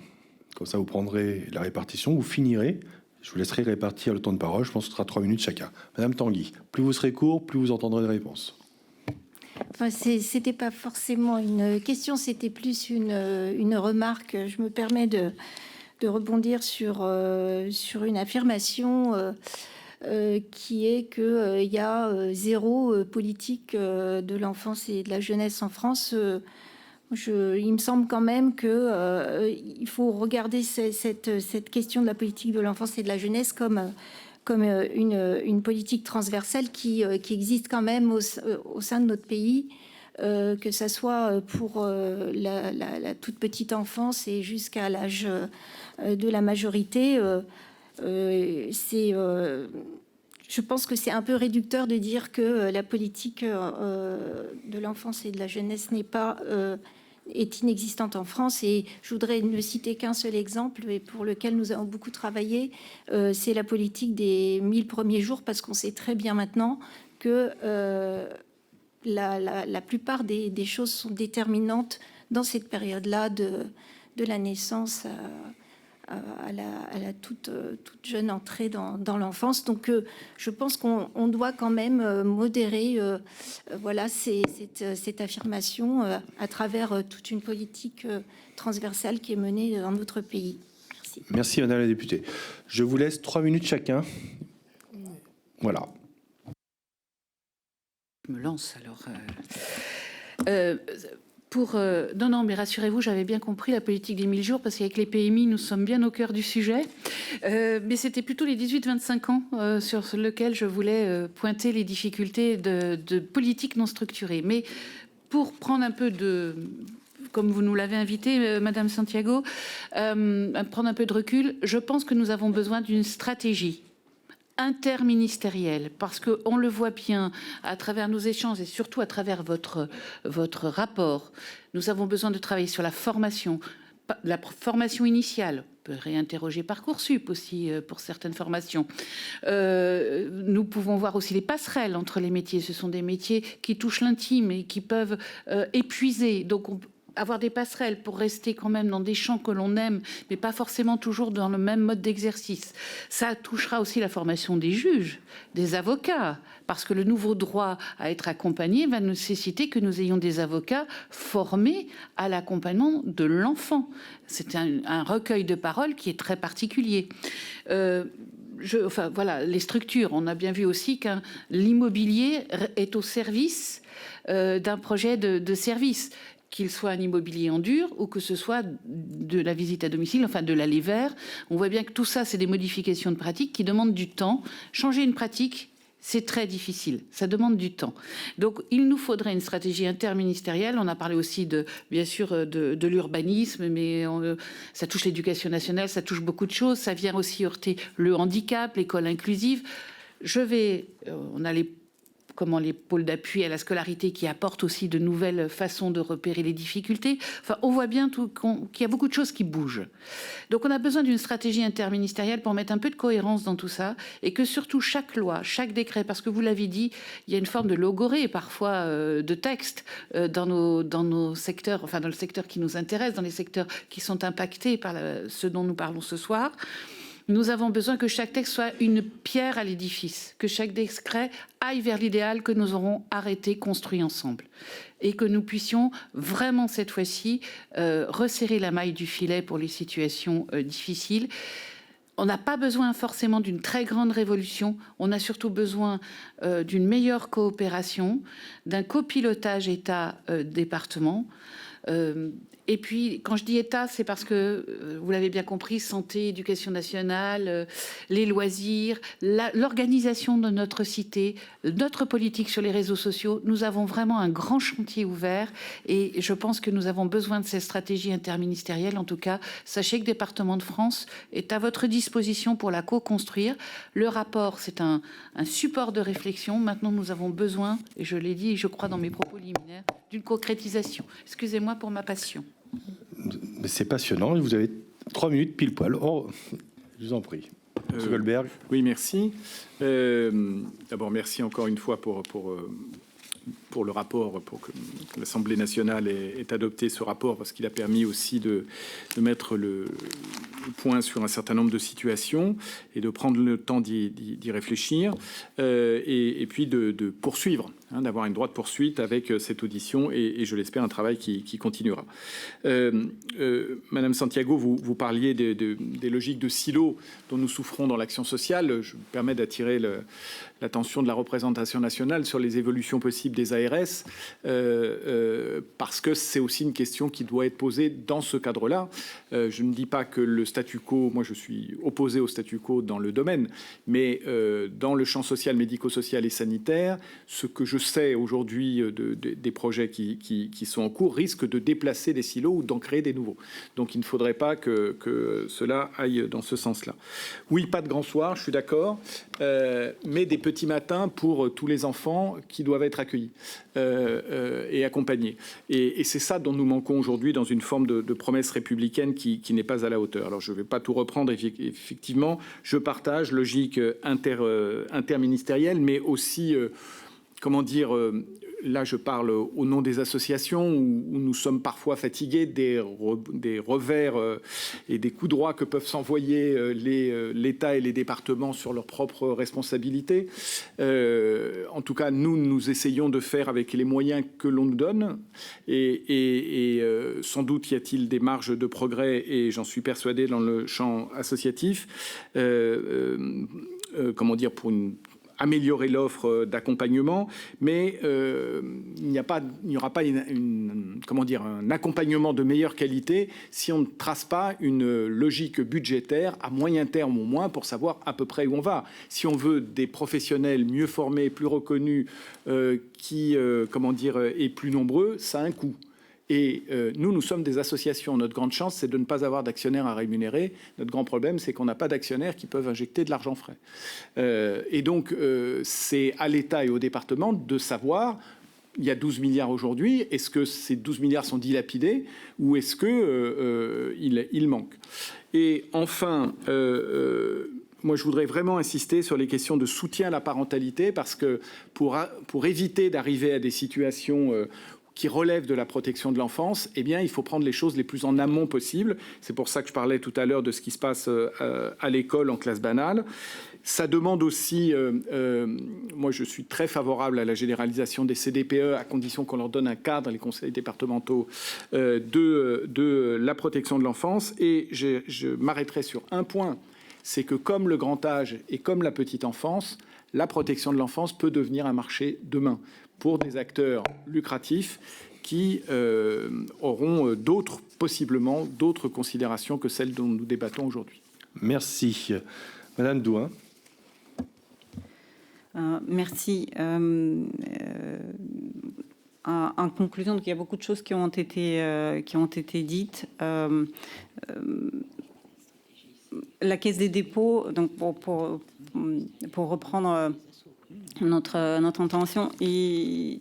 Comme ça, vous prendrez la répartition, vous finirez, je vous laisserai répartir le temps de parole, je pense que ce sera 3 minutes chacun. Madame Tanguy, plus vous serez court, plus vous entendrez des réponses. Enfin, c'était pas forcément une question, c'était plus une remarque. Je me permets de rebondir sur une affirmation qui est qu'il y a zéro politique de l'enfance et de la jeunesse en France. Il me semble quand même qu'il faut regarder cette question de la politique de l'enfance et de la jeunesse comme une politique transversale qui existe quand même au sein de notre pays, que ça soit pour la toute petite enfance et jusqu'à l'âge de la majorité. Je pense que c'est un peu réducteur de dire que la politique de l'enfance et de la jeunesse est inexistante en France. Et je voudrais ne citer qu'un seul exemple, et pour lequel nous avons beaucoup travaillé, c'est la politique des 1000 premiers jours, parce qu'on sait très bien maintenant que la plupart des choses sont déterminantes dans cette période-là de la naissance à la toute jeune entrée dans l'enfance. Donc je pense qu'on doit quand même modérer voilà, cette affirmation à travers toute une politique transversale qui est menée dans notre pays. Merci. Merci Madame la députée. Je vous laisse 3 minutes chacun. Voilà. Je me lance alors. Non, mais rassurez-vous, j'avais bien compris la politique des 1000 jours, parce qu'avec les PMI, nous sommes bien au cœur du sujet. Mais c'était plutôt les 18-25 ans sur lequel je voulais pointer les difficultés de politique non structurée. Mais pour prendre un peu de... Comme vous nous l'avez invité, Madame Santiago, prendre un peu de recul, je pense que nous avons besoin d'une stratégie interministérielle, parce qu'on le voit bien à travers nos échanges et surtout à travers votre rapport. Nous avons besoin de travailler sur la formation, la formation initiale. On peut réinterroger Parcoursup aussi pour certaines formations. Nous pouvons voir aussi les passerelles entre les métiers. Ce sont des métiers qui touchent l'intime et qui peuvent épuiser. Donc, avoir des passerelles pour rester quand même dans des champs que l'on aime, mais pas forcément toujours dans le même mode d'exercice. Ça touchera aussi la formation des juges, des avocats, parce que le nouveau droit à être accompagné va nécessiter que nous ayons des avocats formés à l'accompagnement de l'enfant. C'est un recueil de paroles qui est très particulier. Enfin, voilà, les structures. On a bien vu aussi que l'immobilier est au service d'un projet de service, qu'il soit un immobilier en dur ou que ce soit de la visite à domicile, enfin de l'aller vers. On voit bien que tout ça, c'est des modifications de pratique qui demandent du temps. Changer une pratique, c'est très difficile. Ça demande du temps. Donc, il nous faudrait une stratégie interministérielle. On a parlé aussi, bien sûr, de l'urbanisme, mais ça touche l'éducation nationale, ça touche beaucoup de choses. Ça vient aussi heurter le handicap, l'école inclusive. On a les pôles d'appui à la scolarité qui apportent aussi de nouvelles façons de repérer les difficultés. Enfin, on voit bien qu'il y a beaucoup de choses qui bougent. Donc, on a besoin d'une stratégie interministérielle pour mettre un peu de cohérence dans tout ça et que surtout chaque loi, chaque décret, parce que vous l'avez dit, il y a une forme de logorée parfois de texte dans nos secteurs, enfin dans le secteur qui nous intéresse, dans les secteurs qui sont impactés par ce dont nous parlons ce soir. Nous avons besoin que chaque texte soit une pierre à l'édifice, que chaque décret aille vers l'idéal que nous aurons arrêté, construit ensemble. Et que nous puissions vraiment, cette fois-ci, resserrer la maille du filet pour les situations difficiles. On n'a pas besoin forcément d'une très grande révolution. On a surtout besoin d'une meilleure coopération, d'un copilotage État-département. Et puis, quand je dis État, c'est parce que, vous l'avez bien compris, santé, éducation nationale, les loisirs, l'organisation de notre cité, notre politique sur les réseaux sociaux, nous avons vraiment un grand chantier ouvert et je pense que nous avons besoin de cette stratégie interministérielle. En tout cas, sachez que Département de France est à votre disposition pour la co-construire. Le rapport, c'est un support de réflexion. Maintenant, nous avons besoin, et je l'ai dit, et je crois dans mes propos liminaires, d'une concrétisation. Excusez-moi pour ma passion. C'est passionnant. Vous avez 3 minutes pile poil. Oh, je vous en prie. Monsieur Goldberg. Oui, merci. D'abord, merci encore une fois pour le rapport, pour que l'Assemblée nationale ait adopté ce rapport, parce qu'il a permis aussi de mettre le point sur un certain nombre de situations et de prendre le temps d'y réfléchir et puis de poursuivre, d'avoir une droite poursuite avec cette audition et je l'espère un travail qui continuera. Madame Santiago, vous parliez des logiques de silos dont nous souffrons dans l'action sociale. Je me permets d'attirer l'attention de la représentation nationale sur les évolutions possibles des ARS, parce que c'est aussi une question qui doit être posée dans ce cadre-là. Je ne dis pas que le statu quo, moi je suis opposé au statu quo dans le domaine, mais dans le champ social, médico-social et sanitaire, ce que je sais aujourd'hui des projets qui sont en cours risque de déplacer des silos ou d'en créer des nouveaux. Donc il ne faudrait pas que cela aille dans ce sens-là. Oui, pas de grand soir, je suis d'accord, mais des petits matins pour tous les enfants qui doivent être accueillis et accompagnés. Et c'est ça dont nous manquons aujourd'hui dans une forme de promesse républicaine qui n'est pas à la hauteur. Alors je ne vais pas tout reprendre, effectivement, je partage logique interministérielle, mais aussi, comment dire, là je parle au nom des associations où nous sommes parfois fatigués des revers et des coups droits que peuvent s'envoyer l'État et les départements sur leurs propres responsabilités. En tout cas, nous essayons de faire avec les moyens que l'on nous donne et sans doute y a-t-il des marges de progrès et j'en suis persuadé dans le champ associatif. Comment dire, pour améliorer l'offre d'accompagnement, mais il n'y aura pas un accompagnement de meilleure qualité si on ne trace pas une logique budgétaire à moyen terme au moins pour savoir à peu près où on va. Si on veut des professionnels mieux formés, plus reconnus, et plus nombreux, ça a un coût. Et nous sommes des associations. Notre grande chance, c'est de ne pas avoir d'actionnaires à rémunérer. Notre grand problème, c'est qu'on n'a pas d'actionnaires qui peuvent injecter de l'argent frais. Et donc, c'est à l'État et au département de savoir il y a 12 milliards aujourd'hui. Est-ce que ces 12 milliards sont dilapidés ou est-ce qu'il manque? Et enfin, moi, je voudrais vraiment insister sur les questions de soutien à la parentalité parce que pour éviter d'arriver à des situations qui relèvent de la protection de l'enfance, eh bien, il faut prendre les choses les plus en amont possible. C'est pour ça que je parlais tout à l'heure de ce qui se passe à l'école en classe banale. Ça demande aussi, moi je suis très favorable à la généralisation des CDPE à condition qu'on leur donne un cadre, les conseils départementaux, de la protection de l'enfance. Et je m'arrêterai sur un point, c'est que comme le grand âge et comme la petite enfance, la protection de l'enfance peut devenir un marché demain pour des acteurs lucratifs qui auront possiblement d'autres considérations que celles dont nous débattons aujourd'hui. Merci. Madame Douin. Merci. En conclusion, donc, il y a beaucoup de choses qui ont été dites. La Caisse des dépôts, donc pour reprendre notre intention, n'est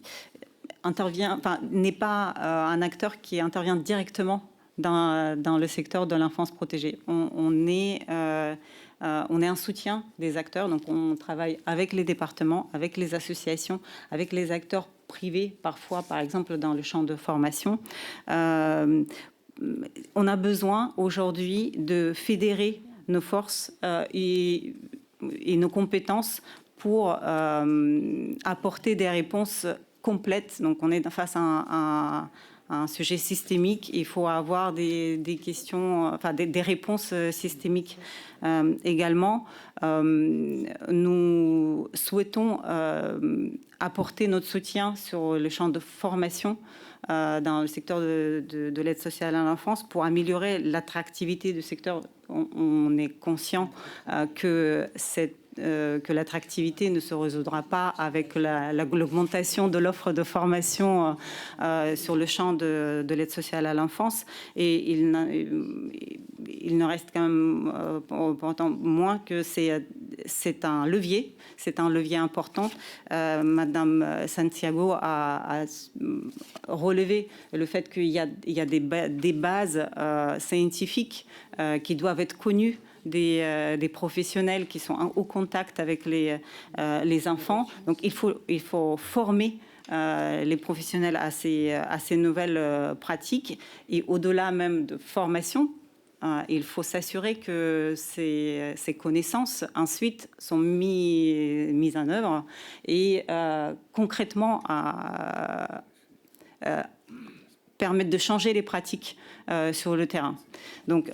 pas un acteur qui intervient directement dans le secteur de l'enfance protégée. On est un soutien des acteurs, donc on travaille avec les départements, avec les associations, avec les acteurs privés, parfois, par exemple, dans le champ de formation. On a besoin aujourd'hui de fédérer nos forces et nos compétences pour apporter des réponses complètes. Donc on est face à un sujet systémique. Il faut avoir des questions, enfin des réponses systémiques également. Nous souhaitons apporter notre soutien sur le champ de formation dans le secteur de l'aide sociale à l'enfance pour améliorer l'attractivité du secteur. On est conscient que l'attractivité ne se résoudra pas avec l'augmentation de l'offre de formation sur le champ de l'aide sociale à l'enfance. Et il ne reste quand même pourtant moins que c'est un levier important. Madame Santiago a relevé le fait qu'il y a des bases scientifiques qui doivent être connues des professionnels qui sont au contact avec les enfants. Donc il faut former les professionnels à ces nouvelles pratiques. Et au-delà même de formation, il faut s'assurer que ces connaissances ensuite sont mises en œuvre et concrètement permettent de changer les pratiques sur le terrain. Donc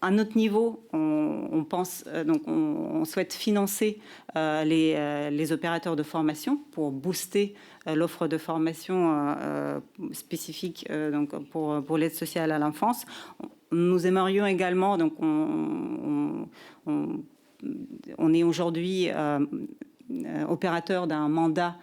à notre niveau, on pense on souhaite financer les opérateurs de formation pour booster l'offre de formation spécifique donc pour l'aide sociale à l'enfance. Nous aimerions également, donc on est aujourd'hui opérateur d'un mandat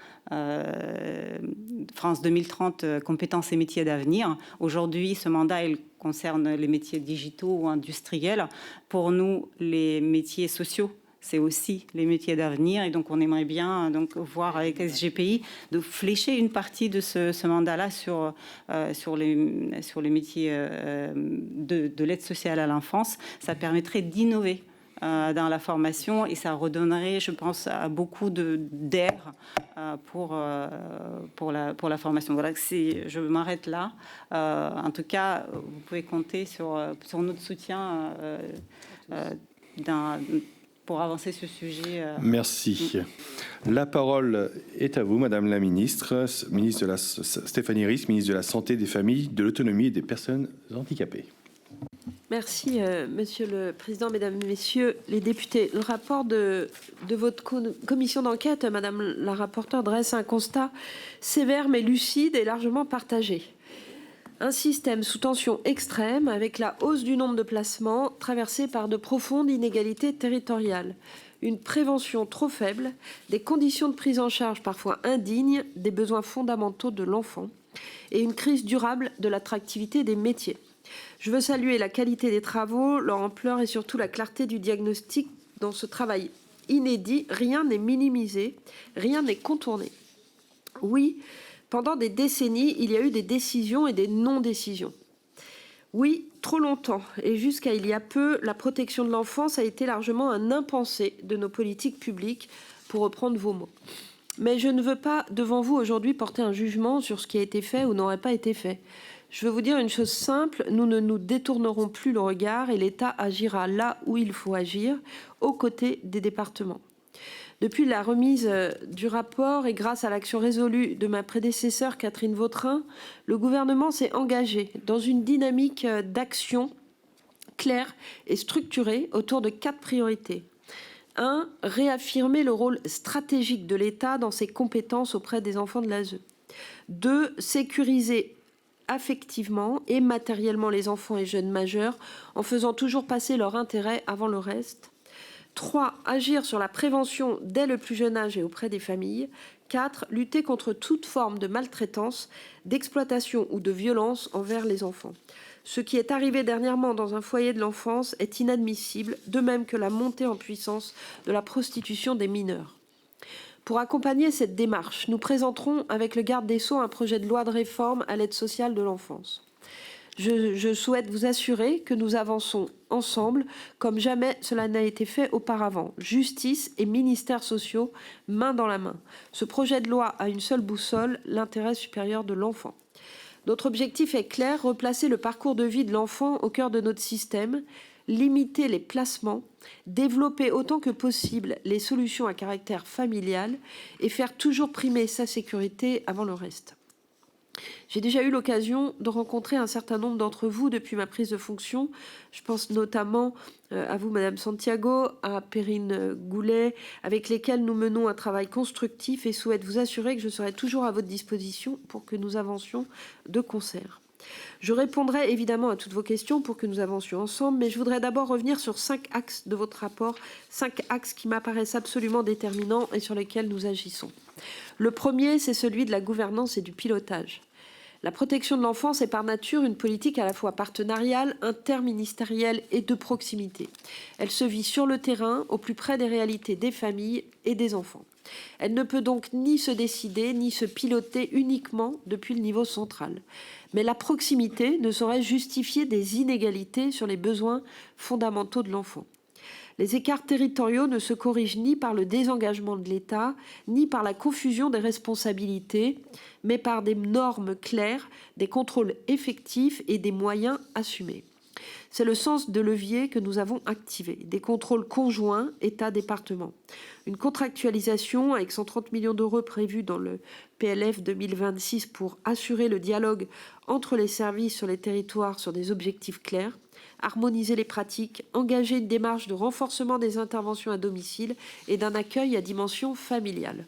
France 2030 compétences et métiers d'avenir. Aujourd'hui, ce mandat il concerne les métiers digitaux ou industriels. Pour nous, les métiers sociaux, c'est aussi les métiers d'avenir. Et donc, on aimerait bien voir avec SGPI de flécher une partie de ce mandat-là sur les métiers de l'aide sociale à l'enfance. Ça permettrait d'innover dans la formation et ça redonnerait, je pense, à beaucoup d'air pour la formation. Voilà, je m'arrête là. En tout cas, vous pouvez compter sur notre soutien pour avancer ce sujet. Merci. La parole est à vous, Madame la ministre, Stéphanie Ries, ministre de la Santé, des Familles, de l'Autonomie et des Personnes handicapées. Merci, Monsieur le Président, Mesdames, Messieurs les députés. Le rapport de votre commission d'enquête, Madame la rapporteure, dresse un constat sévère mais lucide et largement partagé. Un système sous tension extrême avec la hausse du nombre de placements traversé par de profondes inégalités territoriales. Une prévention trop faible, des conditions de prise en charge parfois indignes des besoins fondamentaux de l'enfant et une crise durable de l'attractivité des métiers. Je veux saluer la qualité des travaux, leur ampleur et surtout la clarté du diagnostic. Dans ce travail inédit, rien n'est minimisé, rien n'est contourné. Oui, pendant des décennies, il y a eu des décisions et des non-décisions. Oui, trop longtemps, et jusqu'à il y a peu, la protection de l'enfance a été largement un impensé de nos politiques publiques, pour reprendre vos mots. Mais je ne veux pas, devant vous aujourd'hui, porter un jugement sur ce qui a été fait ou n'aurait pas été fait. Je veux vous dire une chose simple, nous ne nous détournerons plus le regard et l'État agira là où il faut agir, aux côtés des départements. Depuis la remise du rapport et grâce à l'action résolue de ma prédécesseure Catherine Vautrin, le gouvernement s'est engagé dans une dynamique d'action claire et structurée autour de 4 priorités. 1. Réaffirmer le rôle stratégique de l'État dans ses compétences auprès des enfants de l'ASE. 2. Sécuriser affectivement et matériellement les enfants et jeunes majeurs en faisant toujours passer leur intérêt avant le reste. 3. Agir sur la prévention dès le plus jeune âge et auprès des familles. 4. Lutter contre toute forme de maltraitance, d'exploitation ou de violence envers les enfants. Ce qui est arrivé dernièrement dans un foyer de l'enfance est inadmissible, de même que la montée en puissance de la prostitution des mineurs. Pour accompagner cette démarche, nous présenterons avec le garde des Sceaux un projet de loi de réforme à l'aide sociale de l'enfance. Je souhaite vous assurer que nous avançons ensemble comme jamais cela n'a été fait auparavant. Justice et ministères sociaux, main dans la main. Ce projet de loi a une seule boussole, l'intérêt supérieur de l'enfant. Notre objectif est clair, replacer le parcours de vie de l'enfant au cœur de notre système, limiter les placements, développer autant que possible les solutions à caractère familial et faire toujours primer sa sécurité avant le reste. J'ai déjà eu l'occasion de rencontrer un certain nombre d'entre vous depuis ma prise de fonction. Je pense notamment à vous, Madame Santiago, à Perrine Goulet, avec lesquelles nous menons un travail constructif et souhaite vous assurer que je serai toujours à votre disposition pour que nous avancions de concert. Je répondrai évidemment à toutes vos questions pour que nous avancions ensemble, mais je voudrais d'abord revenir sur 5 axes de votre rapport, 5 axes qui m'apparaissent absolument déterminants et sur lesquels nous agissons. Le premier, c'est celui de la gouvernance et du pilotage. La protection de l'enfance est par nature une politique à la fois partenariale, interministérielle et de proximité. Elle se vit sur le terrain, au plus près des réalités des familles et des enfants. Elle ne peut donc ni se décider, ni se piloter uniquement depuis le niveau central. Mais la proximité ne saurait justifier des inégalités sur les besoins fondamentaux de l'enfant. Les écarts territoriaux ne se corrigent ni par le désengagement de l'État, ni par la confusion des responsabilités, mais par des normes claires, des contrôles effectifs et des moyens assumés. C'est le sens de levier que nous avons activé, des contrôles conjoints État-département. Une contractualisation avec 130 millions d'euros prévus dans le PLF 2026 pour assurer le dialogue entre les services sur les territoires sur des objectifs clairs, harmoniser les pratiques, engager une démarche de renforcement des interventions à domicile et d'un accueil à dimension familiale.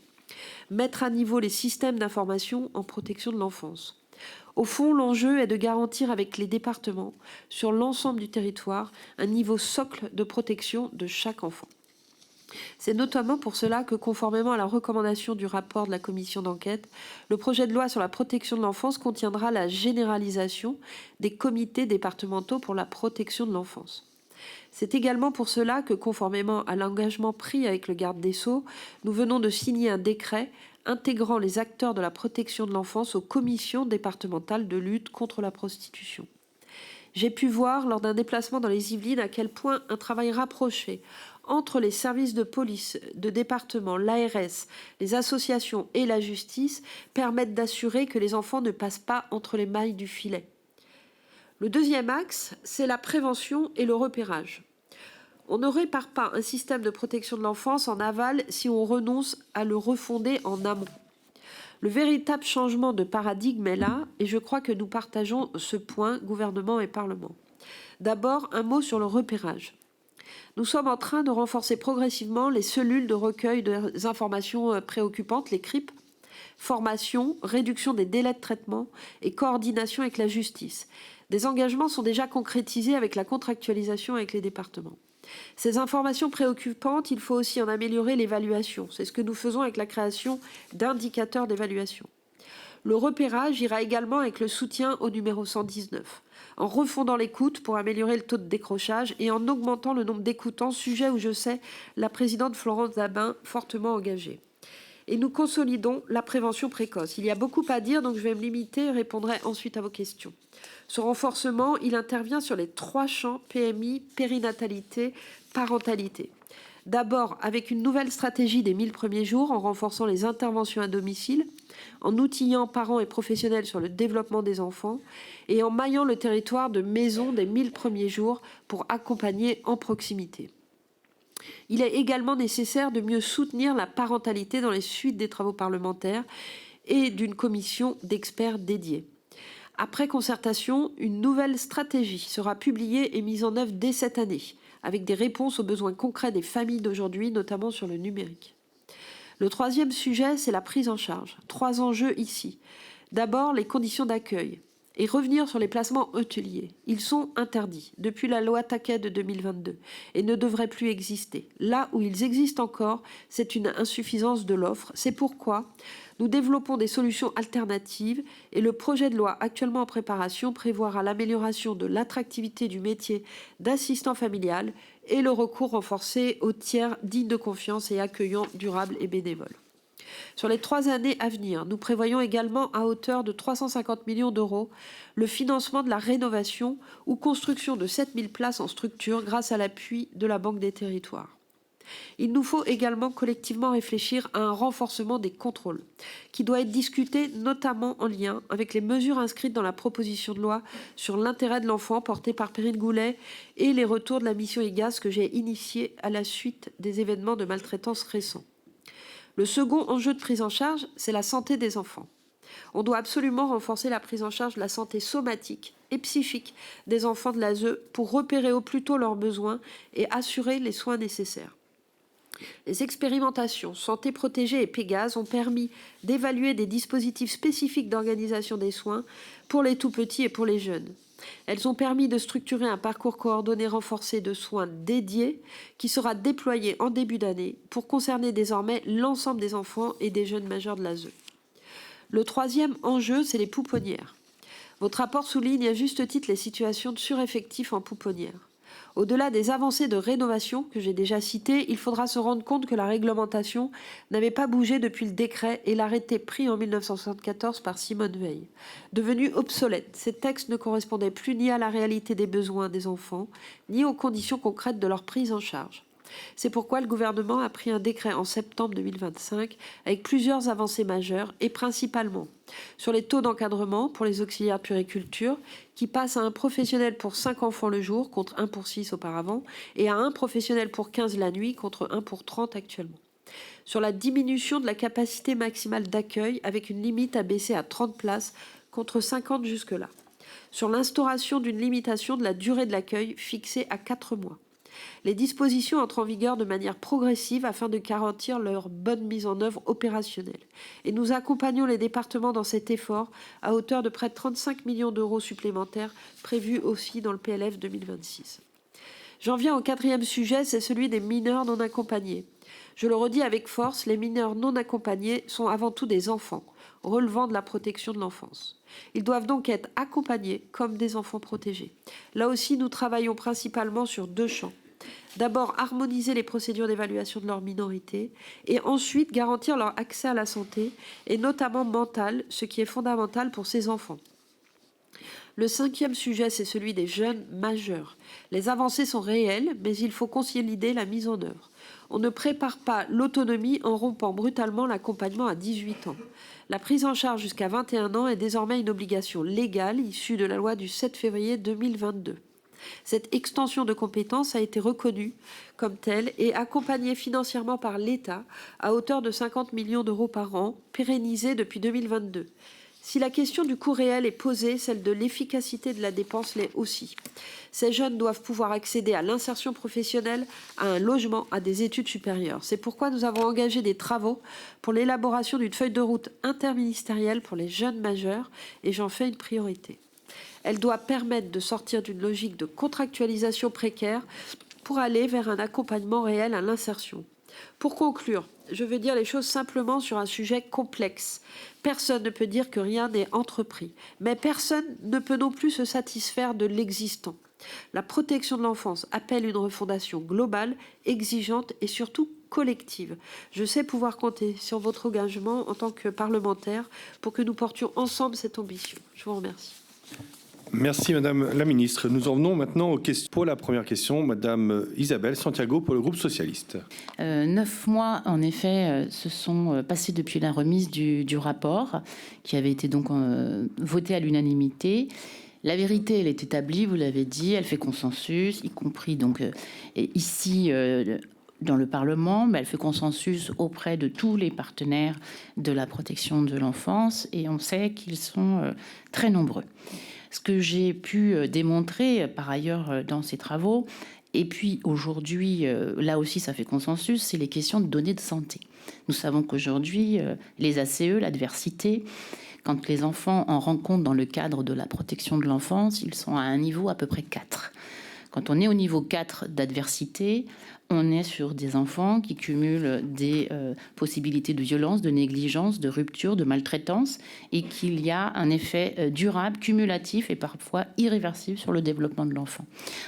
Mettre à niveau les systèmes d'information en protection de l'enfance. Au fond, l'enjeu est de garantir avec les départements, sur l'ensemble du territoire, un niveau socle de protection de chaque enfant. C'est notamment pour cela que, conformément à la recommandation du rapport de la commission d'enquête, le projet de loi sur la protection de l'enfance contiendra la généralisation des comités départementaux pour la protection de l'enfance. C'est également pour cela que, conformément à l'engagement pris avec le garde des Sceaux, nous venons de signer un décret intégrant les acteurs de la protection de l'enfance aux commissions départementales de lutte contre la prostitution. J'ai pu voir lors d'un déplacement dans les Yvelines à quel point un travail rapproché entre les services de police, de département, l'ARS, les associations et la justice permettent d'assurer que les enfants ne passent pas entre les mailles du filet. Le deuxième axe, c'est la prévention et le repérage. On ne répare pas un système de protection de l'enfance en aval si on renonce à le refonder en amont. Le véritable changement de paradigme est là, et je crois que nous partageons ce point, gouvernement et Parlement. D'abord, un mot sur le repérage. Nous sommes en train de renforcer progressivement les cellules de recueil des informations préoccupantes, les CRIP, formation, réduction des délais de traitement et coordination avec la justice. Des engagements sont déjà concrétisés avec la contractualisation avec les départements. Ces informations préoccupantes, il faut aussi en améliorer l'évaluation. C'est ce que nous faisons avec la création d'indicateurs d'évaluation. Le repérage ira également avec le soutien au numéro 119, en refondant l'écoute pour améliorer le taux de décrochage et en augmentant le nombre d'écoutants, sujet où je sais la présidente Florence Dabin fortement engagée. et nous consolidons la prévention précoce. Il y a beaucoup à dire, donc je vais me limiter et répondrai ensuite à vos questions. Ce renforcement, il intervient sur les 3 champs PMI, périnatalité, parentalité. D'abord, avec une nouvelle stratégie des 1000 premiers jours, en renforçant les interventions à domicile, en outillant parents et professionnels sur le développement des enfants et en maillant le territoire de maisons des 1000 premiers jours pour accompagner en proximité. Il est également nécessaire de mieux soutenir la parentalité dans les suites des travaux parlementaires et d'une commission d'experts dédiée. Après concertation, une nouvelle stratégie sera publiée et mise en œuvre dès cette année, avec des réponses aux besoins concrets des familles d'aujourd'hui, notamment sur le numérique. Le 3e sujet, c'est la prise en charge. 3 enjeux ici. D'abord, les conditions d'accueil et revenir sur les placements hôteliers. Ils sont interdits depuis la loi Taquet de 2022 et ne devraient plus exister. Là où ils existent encore, c'est une insuffisance de l'offre. C'est pourquoi nous développons des solutions alternatives et le projet de loi actuellement en préparation prévoira l'amélioration de l'attractivité du métier d'assistant familial et le recours renforcé aux tiers dignes de confiance et accueillants, durables et bénévoles. Sur les 3 années à venir, nous prévoyons également à hauteur de 350 millions d'euros le financement de la rénovation ou construction de 7000 places en structure grâce à l'appui de la Banque des Territoires. Il nous faut également collectivement réfléchir à un renforcement des contrôles qui doit être discuté notamment en lien avec les mesures inscrites dans la proposition de loi sur l'intérêt de l'enfant portée par Perrine Goulet et les retours de la mission IGAS que j'ai initiée à la suite des événements de maltraitance récents. Le second enjeu de prise en charge, c'est la santé des enfants. On doit absolument renforcer la prise en charge de la santé somatique et psychique des enfants de l'ASE pour repérer au plus tôt leurs besoins et assurer les soins nécessaires. Les expérimentations Santé protégée et Pégase ont permis d'évaluer des dispositifs spécifiques d'organisation des soins pour les tout-petits et pour les jeunes. Elles ont permis de structurer un parcours coordonné renforcé de soins dédiés qui sera déployé en début d'année pour concerner désormais l'ensemble des enfants et des jeunes majeurs de l'ASE. Le 3e enjeu, c'est les pouponnières. Votre rapport souligne à juste titre les situations de sureffectif en pouponnières. Au-delà des avancées de rénovation que j'ai déjà citées, il faudra se rendre compte que la réglementation n'avait pas bougé depuis le décret et l'arrêté pris en 1974 par Simone Veil. Devenu obsolète, ces textes ne correspondaient plus ni à la réalité des besoins des enfants, ni aux conditions concrètes de leur prise en charge. C'est pourquoi le gouvernement a pris un décret en septembre 2025 avec plusieurs avancées majeures et principalement sur les taux d'encadrement pour les auxiliaires de puériculture qui passent à un professionnel pour 5 enfants le jour contre 1 pour 6 auparavant et à un professionnel pour 15 la nuit contre 1 pour 30 actuellement. Sur la diminution de la capacité maximale d'accueil avec une limite à baisser à 30 places contre 50 jusque-là. Sur l'instauration d'une limitation de la durée de l'accueil fixée à 4 mois. Les dispositions entrent en vigueur de manière progressive afin de garantir leur bonne mise en œuvre opérationnelle. Et nous accompagnons les départements dans cet effort à hauteur de près de 35 millions d'euros supplémentaires prévus aussi dans le PLF 2026. J'en viens au 4e sujet, c'est celui des mineurs non accompagnés. Je le redis avec force, les mineurs non accompagnés sont avant tout des enfants, relevant de la protection de l'enfance. Ils doivent donc être accompagnés comme des enfants protégés. Là aussi, nous travaillons principalement sur 2 champs. D'abord, harmoniser les procédures d'évaluation de leur minorité et ensuite garantir leur accès à la santé et notamment mentale, ce qui est fondamental pour ces enfants. Le 5e sujet, c'est celui des jeunes majeurs. Les avancées sont réelles, mais il faut consolider la mise en œuvre. On ne prépare pas l'autonomie en rompant brutalement l'accompagnement à 18 ans. La prise en charge jusqu'à 21 ans est désormais une obligation légale issue de la loi du 7 février 2022. Cette extension de compétences a été reconnue comme telle et accompagnée financièrement par l'État à hauteur de 50 millions d'euros par an, pérennisée depuis 2022. Si la question du coût réel est posée, celle de l'efficacité de la dépense l'est aussi. Ces jeunes doivent pouvoir accéder à l'insertion professionnelle, à un logement, à des études supérieures. C'est pourquoi nous avons engagé des travaux pour l'élaboration d'une feuille de route interministérielle pour les jeunes majeurs et j'en fais une priorité. Elle doit permettre de sortir d'une logique de contractualisation précaire pour aller vers un accompagnement réel à l'insertion. Pour conclure, je veux dire les choses simplement sur un sujet complexe. Personne ne peut dire que rien n'est entrepris, mais personne ne peut non plus se satisfaire de l'existant. La protection de l'enfance appelle une refondation globale, exigeante et surtout collective. Je sais pouvoir compter sur votre engagement en tant que parlementaire pour que nous portions ensemble cette ambition. Je vous remercie. Merci Madame la Ministre. Nous en venons maintenant aux questions. Pour la première question, Madame Isabelle Santiago pour le groupe socialiste. 9 mois, en effet, se sont passés depuis la remise du rapport qui avait été donc voté à l'unanimité. La vérité, elle est établie, vous l'avez dit, elle fait consensus, y compris donc ici dans le Parlement, mais elle fait consensus auprès de tous les partenaires de la protection de l'enfance et on sait qu'ils sont très nombreux. Ce que j'ai pu démontrer par ailleurs dans ces travaux, et puis aujourd'hui, là aussi ça fait consensus, c'est les questions de données de santé. Nous savons qu'aujourd'hui, les ACE, l'adversité, quand les enfants en rencontrent dans le cadre de la protection de l'enfance, ils sont à un niveau à peu près 4. Quand on est au niveau 4 d'adversité, on est sur des enfants qui cumulent des possibilités de violence, de négligence, de rupture, de maltraitance, et qu'il y a un effet durable, cumulatif et parfois irréversible sur le développement de l'enfant.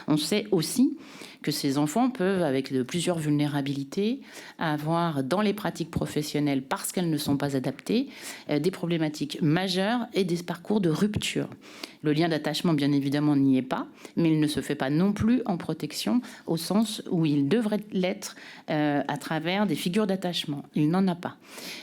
On sait aussi que ces enfants peuvent, avec plusieurs vulnérabilités, avoir dans les pratiques professionnelles, parce qu'elles ne sont pas adaptées, des problématiques majeures et des parcours de rupture. Le lien d'attachement, bien évidemment, n'y est pas, mais il ne se fait pas non plus en protection au sens où il devrait l'être à travers des figures d'attachement. Il n'en a pas.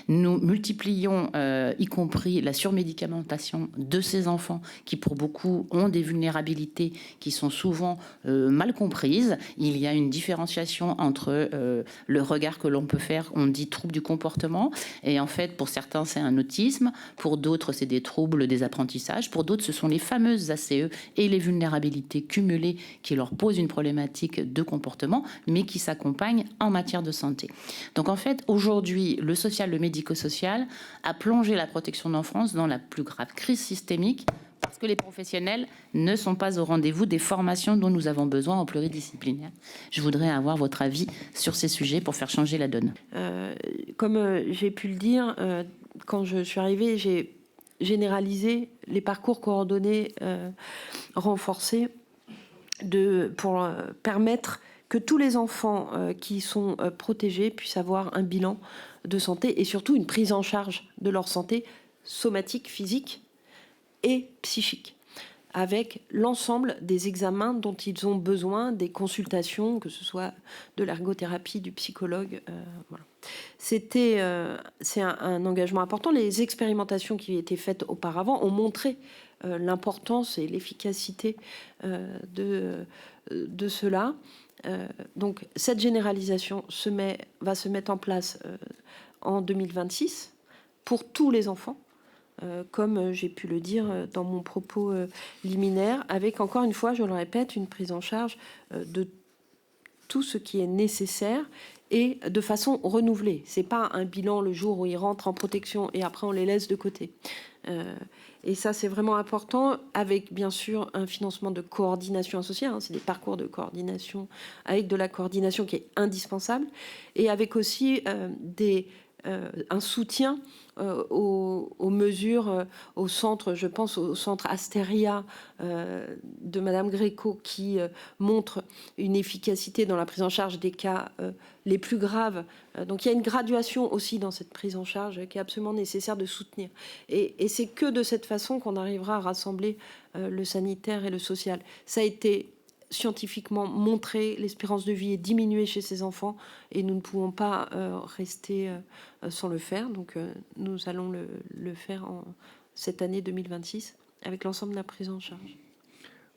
Nous multiplions, y compris la surmédicamentation de ces enfants qui, pour beaucoup, ont des vulnérabilités qui sont souvent mal comprises. Il y a une différenciation entre le regard que l'on peut faire, on dit trouble du comportement, et en fait, pour certains, c'est un autisme, pour d'autres, c'est des troubles des apprentissages, pour d'autres, ce sont les fameuses ACE et les vulnérabilités cumulées qui leur posent une problématique de comportement, mais qui s'accompagnent en matière de santé. Donc en fait, aujourd'hui, le social, le médico-social a plongé la protection de l'enfance dans la plus grave crise systémique parce que les professionnels ne sont pas au rendez-vous des formations dont nous avons besoin en pluridisciplinaire. Je voudrais avoir votre avis sur ces sujets pour faire changer la donne. Comme j'ai pu le dire, quand je suis arrivée, j'ai généralisé les parcours coordonnés renforcés pour permettre que tous les enfants qui sont protégés puissent avoir un bilan de santé et surtout une prise en charge de leur santé somatique, physique et psychique, avec l'ensemble des examens dont ils ont besoin, des consultations, que ce soit de l'ergothérapie, du psychologue. Voilà. C'est un engagement important. Les expérimentations qui étaient faites auparavant ont montré l'importance et l'efficacité de cela. Donc cette généralisation va se mettre en place en 2026 pour tous les enfants, comme j'ai pu le dire dans mon propos liminaire, avec encore une fois, je le répète, une prise en charge de tout ce qui est nécessaire et de façon renouvelée. C'est pas un bilan le jour où ils rentrent en protection et après on les laisse de côté. Et ça, c'est vraiment important, avec bien sûr un financement de coordination associée. C'est des parcours de coordination avec de la coordination qui est indispensable, et avec aussi un soutien aux mesures, au centre, je pense au centre Astéria de Madame Gréco, qui montre une efficacité dans la prise en charge des cas les plus graves. Donc il y a une graduation aussi dans cette prise en charge qui est absolument nécessaire de soutenir. Et c'est que de cette façon qu'on arrivera à rassembler le sanitaire et le social. Ça a été scientifiquement montré, l'espérance de vie est diminuée chez ces enfants et nous ne pouvons pas rester sans le faire. Donc nous allons le faire en cette année 2026 avec l'ensemble de la prise en charge.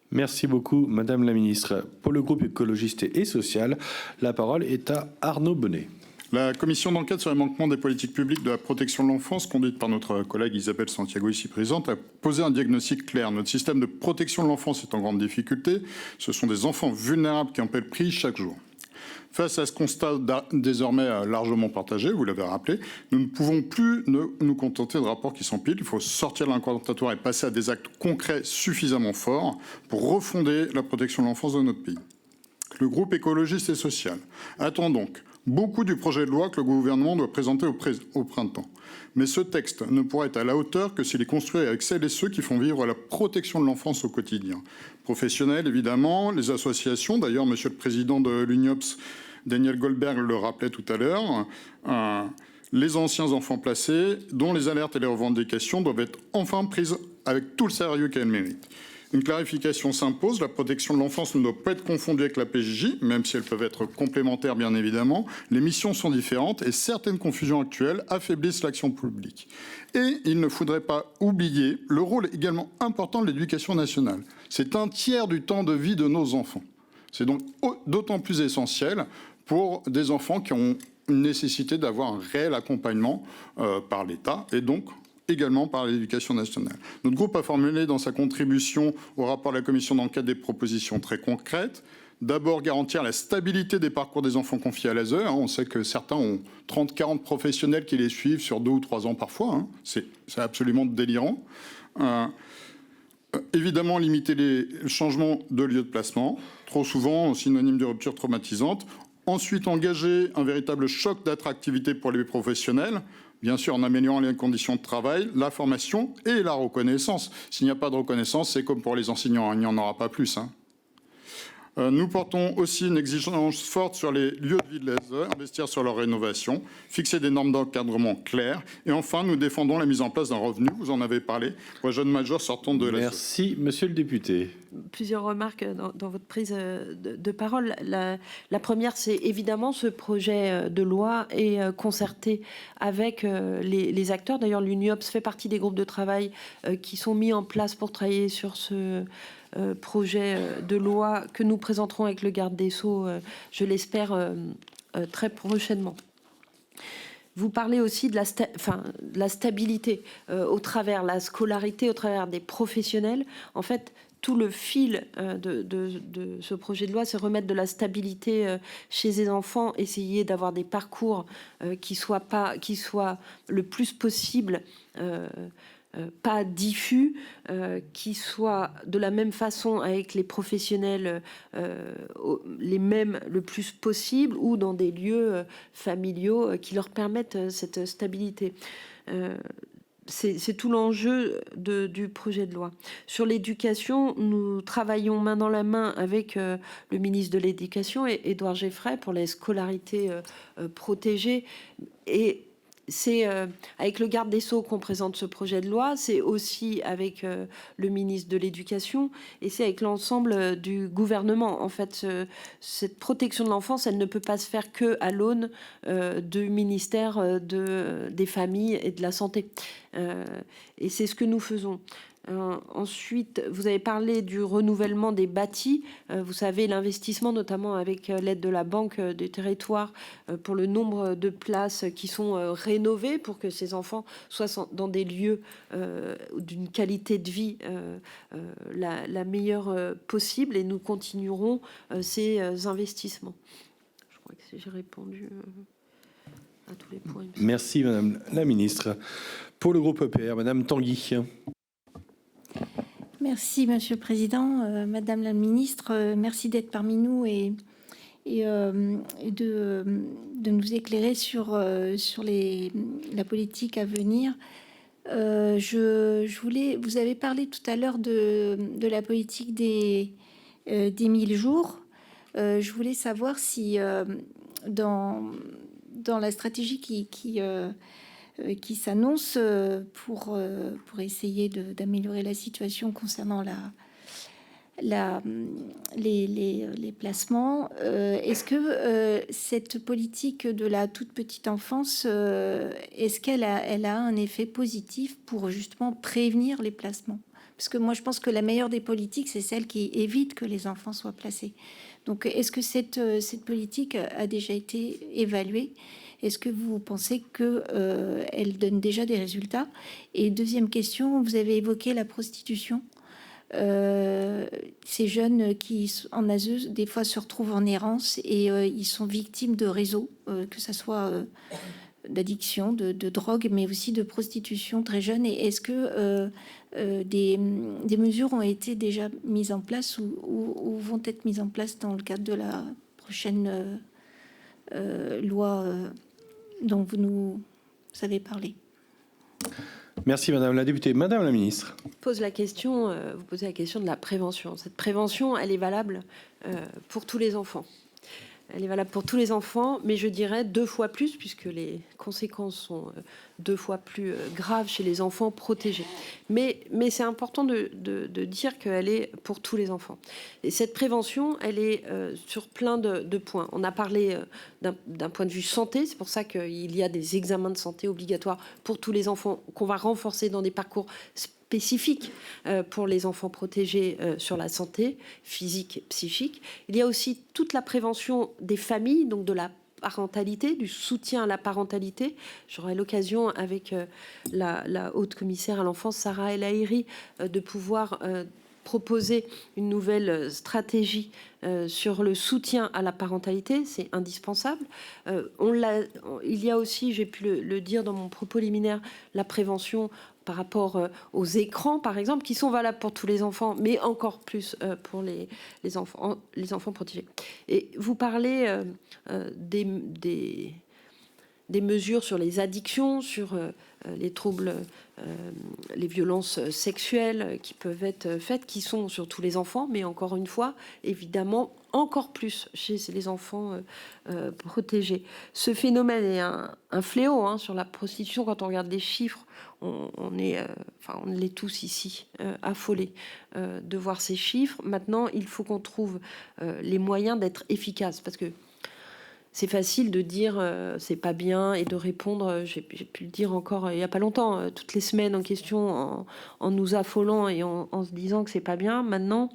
Merci beaucoup, Madame la Ministre. Pour le groupe écologiste et social, la parole est à Arnaud Bonnet. La commission d'enquête sur les manquements des politiques publiques de la protection de l'enfance, conduite par notre collègue Isabelle Santiago, ici présente, a posé un diagnostic clair. Notre système de protection de l'enfance est en grande difficulté. Ce sont des enfants vulnérables qui en paient le prix chaque jour. Face à ce constat désormais largement partagé, vous l'avez rappelé, nous ne pouvons plus nous contenter de rapports qui s'empilent. Il faut sortir de l'incantatoire et passer à des actes concrets suffisamment forts pour refonder la protection de l'enfance de notre pays. Le groupe écologiste et social attend donc beaucoup du projet de loi que le gouvernement doit présenter au printemps. Mais ce texte ne pourra être à la hauteur que s'il est construit avec celles et ceux qui font vivre la protection de l'enfance au quotidien. Professionnels, évidemment, les associations. D'ailleurs, Monsieur le Président de l'UNIOPS, Daniel Goldberg, le rappelait tout à l'heure. Les anciens enfants placés, dont les alertes et les revendications doivent être enfin prises avec tout le sérieux qu'elles méritent. Une clarification s'impose. La protection de l'enfance ne doit pas être confondue avec la PJJ, même si elles peuvent être complémentaires, bien évidemment. Les missions sont différentes et certaines confusions actuelles affaiblissent l'action publique. Et il ne faudrait pas oublier le rôle également important de l'éducation nationale. C'est un tiers du temps de vie de nos enfants. C'est donc d'autant plus essentiel pour des enfants qui ont une nécessité d'avoir un réel accompagnement par l'État et donc également par l'éducation nationale. Notre groupe a formulé dans sa contribution au rapport de la commission d'enquête des propositions très concrètes. D'abord, garantir la stabilité des parcours des enfants confiés à l'ASE. On sait que certains ont 30-40 professionnels qui les suivent sur 2 ou 3 ans parfois. C'est absolument délirant. Évidemment, limiter les changements de lieu de placement, trop souvent synonyme de rupture traumatisante. Ensuite, engager un véritable choc d'attractivité pour les professionnels, bien sûr en améliorant les conditions de travail, la formation et la reconnaissance. S'il n'y a pas de reconnaissance, c'est comme pour les enseignants, il n'y en aura pas plus. Nous portons aussi une exigence forte sur les lieux de vie de l'ASE, investir sur leur rénovation, fixer des normes d'encadrement claires. Et enfin, nous défendons la mise en place d'un revenu, vous en avez parlé, pour les jeunes majeurs sortant de l'ASE. Merci, monsieur le député. Plusieurs remarques dans votre prise de parole. La première, c'est évidemment ce projet de loi est concerté avec les acteurs. D'ailleurs, l'UNIOPS fait partie des groupes de travail qui sont mis en place pour travailler sur ce projet de loi que nous présenterons avec le garde des Sceaux, je l'espère, très prochainement. Vous parlez aussi de la stabilité au travers la scolarité, au travers des professionnels. En fait, tout le fil de ce projet de loi, c'est remettre de la stabilité chez les enfants, essayer d'avoir des parcours qui soient le plus possible pas diffus, qui soient de la même façon avec les professionnels les mêmes le plus possible ou dans des lieux familiaux qui leur permettent cette stabilité. C'est tout l'enjeu du projet de loi. Sur l'éducation, nous travaillons main dans la main avec le ministre de l'Éducation, Édouard Geffray, pour les scolarités protégées. Et c'est avec le garde des Sceaux qu'on présente ce projet de loi, c'est aussi avec le ministre de l'Éducation et c'est avec l'ensemble du gouvernement. En fait, cette protection de l'enfance, elle ne peut pas se faire qu'à l'aune du ministère des familles et de la santé. Et c'est ce que nous faisons. Ensuite, vous avez parlé du renouvellement des bâtis. Vous savez, l'investissement, notamment avec l'aide de la Banque des territoires, pour le nombre de places qui sont rénovées pour que ces enfants soient dans des lieux d'une qualité de vie la meilleure possible. Et nous continuerons ces investissements. Je crois que j'ai répondu à tous les points. Merci, Madame la Ministre. Pour le groupe EPR, Madame Tanguy. Merci, Monsieur le Président. Madame la Ministre, merci d'être parmi nous et de nous éclairer sur la politique à venir. Vous avez parlé tout à l'heure de la politique des 1000 jours. Je voulais savoir si dans la stratégie qui s'annonce pour essayer d'améliorer la situation concernant les placements. Est-ce que cette politique de la toute petite enfance, est-ce qu'elle a un effet positif pour justement prévenir les placements? Parce que moi, je pense que la meilleure des politiques, c'est celle qui évite que les enfants soient placés. Donc, est-ce que cette politique a déjà été évaluée? Est-ce que vous pensez qu'elle donne déjà des résultats? Et deuxième question, vous avez évoqué la prostitution. Ces jeunes qui, en ASE, des fois se retrouvent en errance et ils sont victimes de réseaux, que ce soit d'addiction, de drogue, mais aussi de prostitution très jeune. Et est-ce que des mesures ont été déjà mises en place ou vont être mises en place dans le cadre de la prochaine loi dont vous nous avez parlé. Merci Madame la députée. Madame la ministre. Vous posez la question de la prévention. Cette prévention, elle est valable pour tous les enfants. Elle est valable pour tous les enfants, mais je dirais 2 fois plus, puisque les conséquences sont 2 fois plus graves chez les enfants protégés. Mais c'est important de dire qu'elle est pour tous les enfants. Et cette prévention, elle est sur plein de points. On a parlé d'un point de vue santé, c'est pour ça qu'il y a des examens de santé obligatoires pour tous les enfants qu'on va renforcer dans des parcours spécifique pour les enfants protégés sur la santé physique et psychique. Il y a aussi toute la prévention des familles, donc de la parentalité, du soutien à la parentalité. J'aurai l'occasion avec la haute commissaire à l'enfance, Sarah El Haïry, de pouvoir proposer une nouvelle stratégie sur le soutien à la parentalité, c'est indispensable. Il y a aussi, j'ai pu le dire dans mon propos liminaire, la prévention par rapport aux écrans, par exemple, qui sont valables pour tous les enfants, mais encore plus pour les enfants protégés. Et vous parlez des mesures sur les addictions, sur les troubles, les violences sexuelles qui peuvent être faites, qui sont sur tous les enfants, mais encore une fois, évidemment, encore plus chez les enfants protégés. Ce phénomène est un fléau sur la prostitution. Quand on regarde les chiffres, on est tous ici affolés de voir ces chiffres. Maintenant, il faut qu'on trouve les moyens d'être efficaces, parce que c'est facile de dire c'est pas bien et de répondre, j'ai pu le dire encore il y a pas longtemps, toutes les semaines en question, en nous affolant et en se disant que c'est pas bien. Maintenant,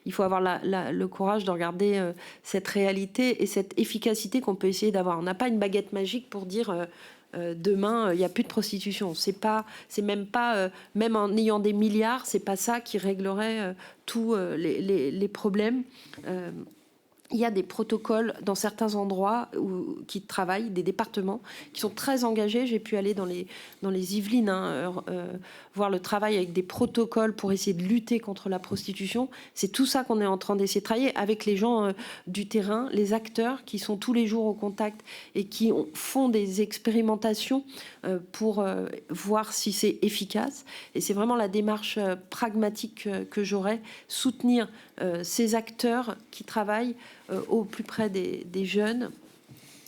il faut avoir le courage de regarder cette réalité et cette efficacité qu'on peut essayer d'avoir. On n'a pas une baguette magique pour dire demain il n'y a plus de prostitution. C'est même pas même en ayant des milliards, c'est pas ça qui réglerait tous les problèmes. Il y a des protocoles dans certains endroits qui travaillent, des départements qui sont très engagés. J'ai pu aller dans les Yvelines, voir le travail avec des protocoles pour essayer de lutter contre la prostitution. C'est tout ça qu'on est en train d'essayer de travailler avec les gens du terrain, les acteurs qui sont tous les jours au contact et qui font des expérimentations pour voir si c'est efficace. Et c'est vraiment la démarche pragmatique que j'aurais, soutenir ces acteurs qui travaillent au plus près des jeunes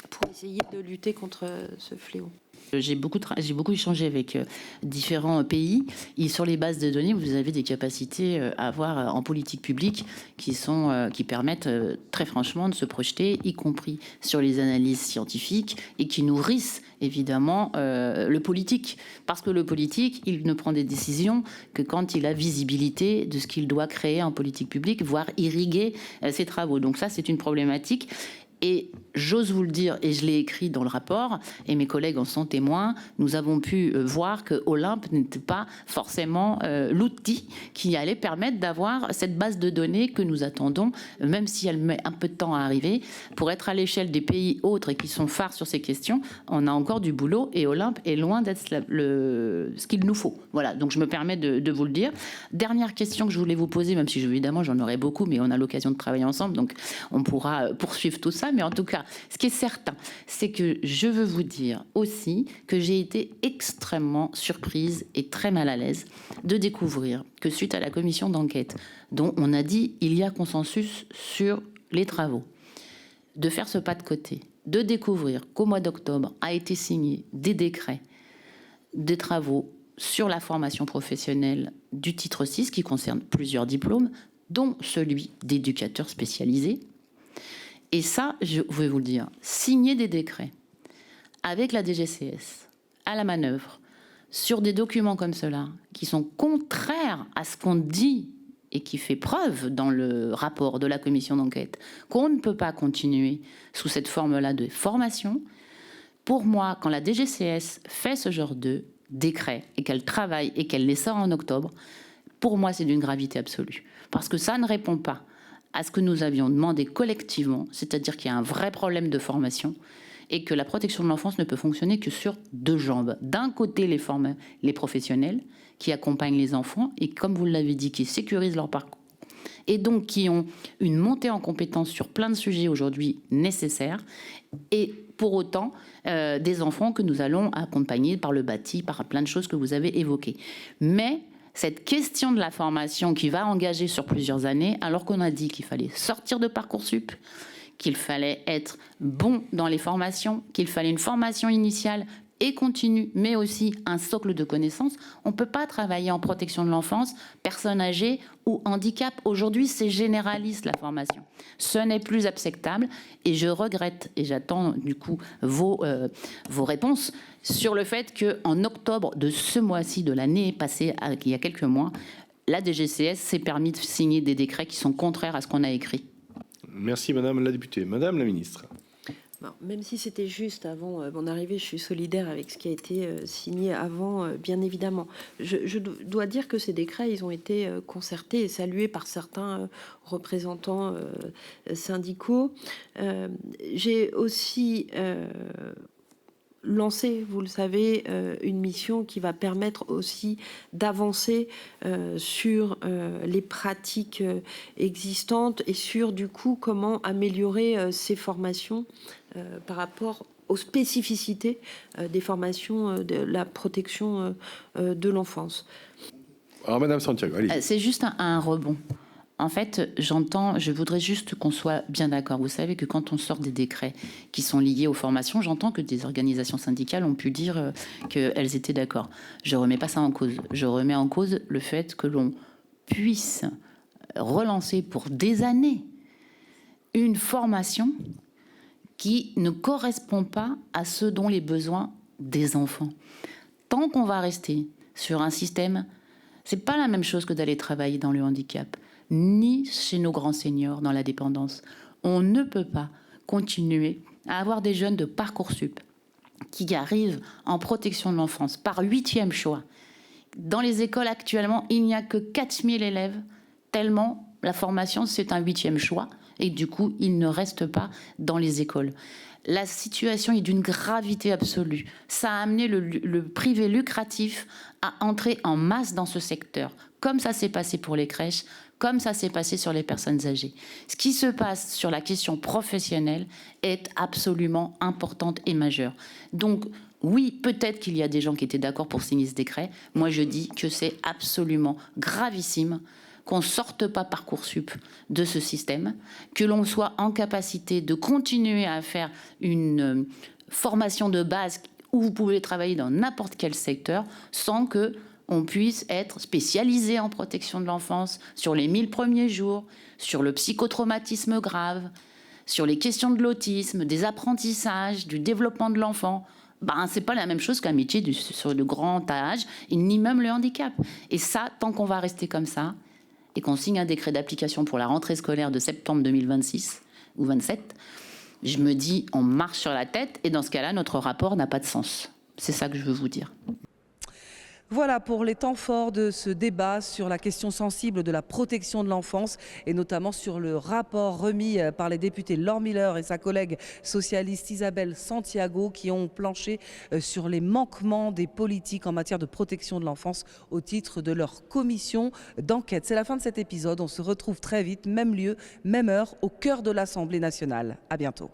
pour essayer de lutter contre ce fléau. J'ai beaucoup échangé avec différents pays et sur les bases de données, vous avez des capacités à avoir en politique publique qui permettent très franchement de se projeter, y compris sur les analyses scientifiques et qui nourrissent évidemment le politique. Parce que le politique, il ne prend des décisions que quand il a visibilité de ce qu'il doit créer en politique publique, voire irriguer ses travaux. Donc ça, c'est une problématique. Et j'ose vous le dire, et je l'ai écrit dans le rapport, et mes collègues en sont témoins, nous avons pu voir que Olympe n'était pas forcément l'outil qui allait permettre d'avoir cette base de données que nous attendons, même si elle met un peu de temps à arriver. Pour être à l'échelle des pays autres et qui sont phares sur ces questions, on a encore du boulot, et Olympe est loin d'être ce qu'il nous faut. Voilà, donc je me permets de vous le dire. Dernière question que je voulais vous poser, même si évidemment j'en aurais beaucoup, mais on a l'occasion de travailler ensemble, donc on pourra poursuivre tout ça. Mais en tout cas, ce qui est certain, c'est que je veux vous dire aussi que j'ai été extrêmement surprise et très mal à l'aise de découvrir que suite à la commission d'enquête, dont on a dit il y a consensus sur les travaux, de faire ce pas de côté, de découvrir qu'au mois d'octobre a été signé des décrets, des travaux sur la formation professionnelle du titre 6 qui concerne plusieurs diplômes, dont celui d'éducateur spécialisé. Et ça, je vais vous le dire, signer des décrets avec la DGCS à la manœuvre sur des documents comme cela, qui sont contraires à ce qu'on dit et qui fait preuve dans le rapport de la commission d'enquête, qu'on ne peut pas continuer sous cette forme-là de formation. Pour moi, quand la DGCS fait ce genre de décret et qu'elle travaille et qu'elle les sort en octobre, pour moi, c'est d'une gravité absolue. Parce que ça ne répond pas à ce que nous avions demandé collectivement, c'est-à-dire qu'il y a un vrai problème de formation et que la protection de l'enfance ne peut fonctionner que sur 2 jambes. D'un côté, les professionnels qui accompagnent les enfants et, comme vous l'avez dit, qui sécurisent leur parcours et donc qui ont une montée en compétences sur plein de sujets aujourd'hui nécessaires, et pour autant des enfants que nous allons accompagner par le bâti, par plein de choses que vous avez évoquées. Mais cette question de la formation qui va engager sur plusieurs années, alors qu'on a dit qu'il fallait sortir de Parcoursup, qu'il fallait être bon dans les formations, qu'il fallait une formation initiale et continue, mais aussi un socle de connaissances. On ne peut pas travailler en protection de l'enfance, personnes âgées ou handicap. Aujourd'hui, c'est généraliste la formation. Ce n'est plus acceptable et je regrette, et j'attends du coup vos réponses sur le fait qu'en octobre de ce mois-ci, de l'année passée, il y a quelques mois, la DGCS s'est permis de signer des décrets qui sont contraires à ce qu'on a écrit. Merci Madame la députée. Madame la ministre. Bon, même si c'était juste avant mon arrivée, je suis solidaire avec ce qui a été signé avant, bien évidemment. Je dois dire que ces décrets, ils ont été concertés et salués par certains représentants syndicaux. J'ai aussi lancé, vous le savez, une mission qui va permettre aussi d'avancer sur les pratiques existantes et sur, du coup, comment améliorer ces formations par rapport aux spécificités des formations de la protection de l'enfance. Alors, Madame Santiago, allez. C'est juste un rebond. En fait, je voudrais juste qu'on soit bien d'accord. Vous savez que quand on sort des décrets qui sont liés aux formations, j'entends que des organisations syndicales ont pu dire qu'elles étaient d'accord. Je ne remets pas ça en cause. Je remets en cause le fait que l'on puisse relancer pour des années une formation qui ne correspond pas à ce dont les besoins des enfants. Tant qu'on va rester sur un système, c'est pas la même chose que d'aller travailler dans le handicap, ni chez nos grands seniors dans la dépendance. On ne peut pas continuer à avoir des jeunes de Parcoursup qui arrivent en protection de l'enfance par 8e choix. Dans les écoles actuellement, il n'y a que 4000 élèves, tellement la formation c'est un 8e choix. Et du coup, ils ne restent pas dans les écoles. La situation est d'une gravité absolue. Ça a amené le privé lucratif à entrer en masse dans ce secteur, comme ça s'est passé pour les crèches, comme ça s'est passé sur les personnes âgées. Ce qui se passe sur la question professionnelle est absolument importante et majeure. Donc, oui, peut-être qu'il y a des gens qui étaient d'accord pour signer ce décret. Moi, je dis que c'est absolument gravissime qu'on ne sorte pas Parcoursup de ce système, que l'on soit en capacité de continuer à faire une formation de base où vous pouvez travailler dans n'importe quel secteur sans que on puisse être spécialisé en protection de l'enfance sur les 1000 premiers jours, sur le psychotraumatisme grave, sur les questions de l'autisme, des apprentissages, du développement de l'enfant. C'est pas la même chose qu'un métier sur le grand âge, et ni même le handicap. Et ça, tant qu'on va rester comme ça, et qu'on signe un décret d'application pour la rentrée scolaire de septembre 2026 ou 27, je me dis, on marche sur la tête, et dans ce cas-là, notre rapport n'a pas de sens. C'est ça que je veux vous dire. Voilà pour les temps forts de ce débat sur la question sensible de la protection de l'enfance et notamment sur le rapport remis par les députés Laure Miller et sa collègue socialiste Isabelle Santiago qui ont planché sur les manquements des politiques en matière de protection de l'enfance au titre de leur commission d'enquête. C'est la fin de cet épisode. On se retrouve très vite, même lieu, même heure, au cœur de l'Assemblée nationale. À bientôt.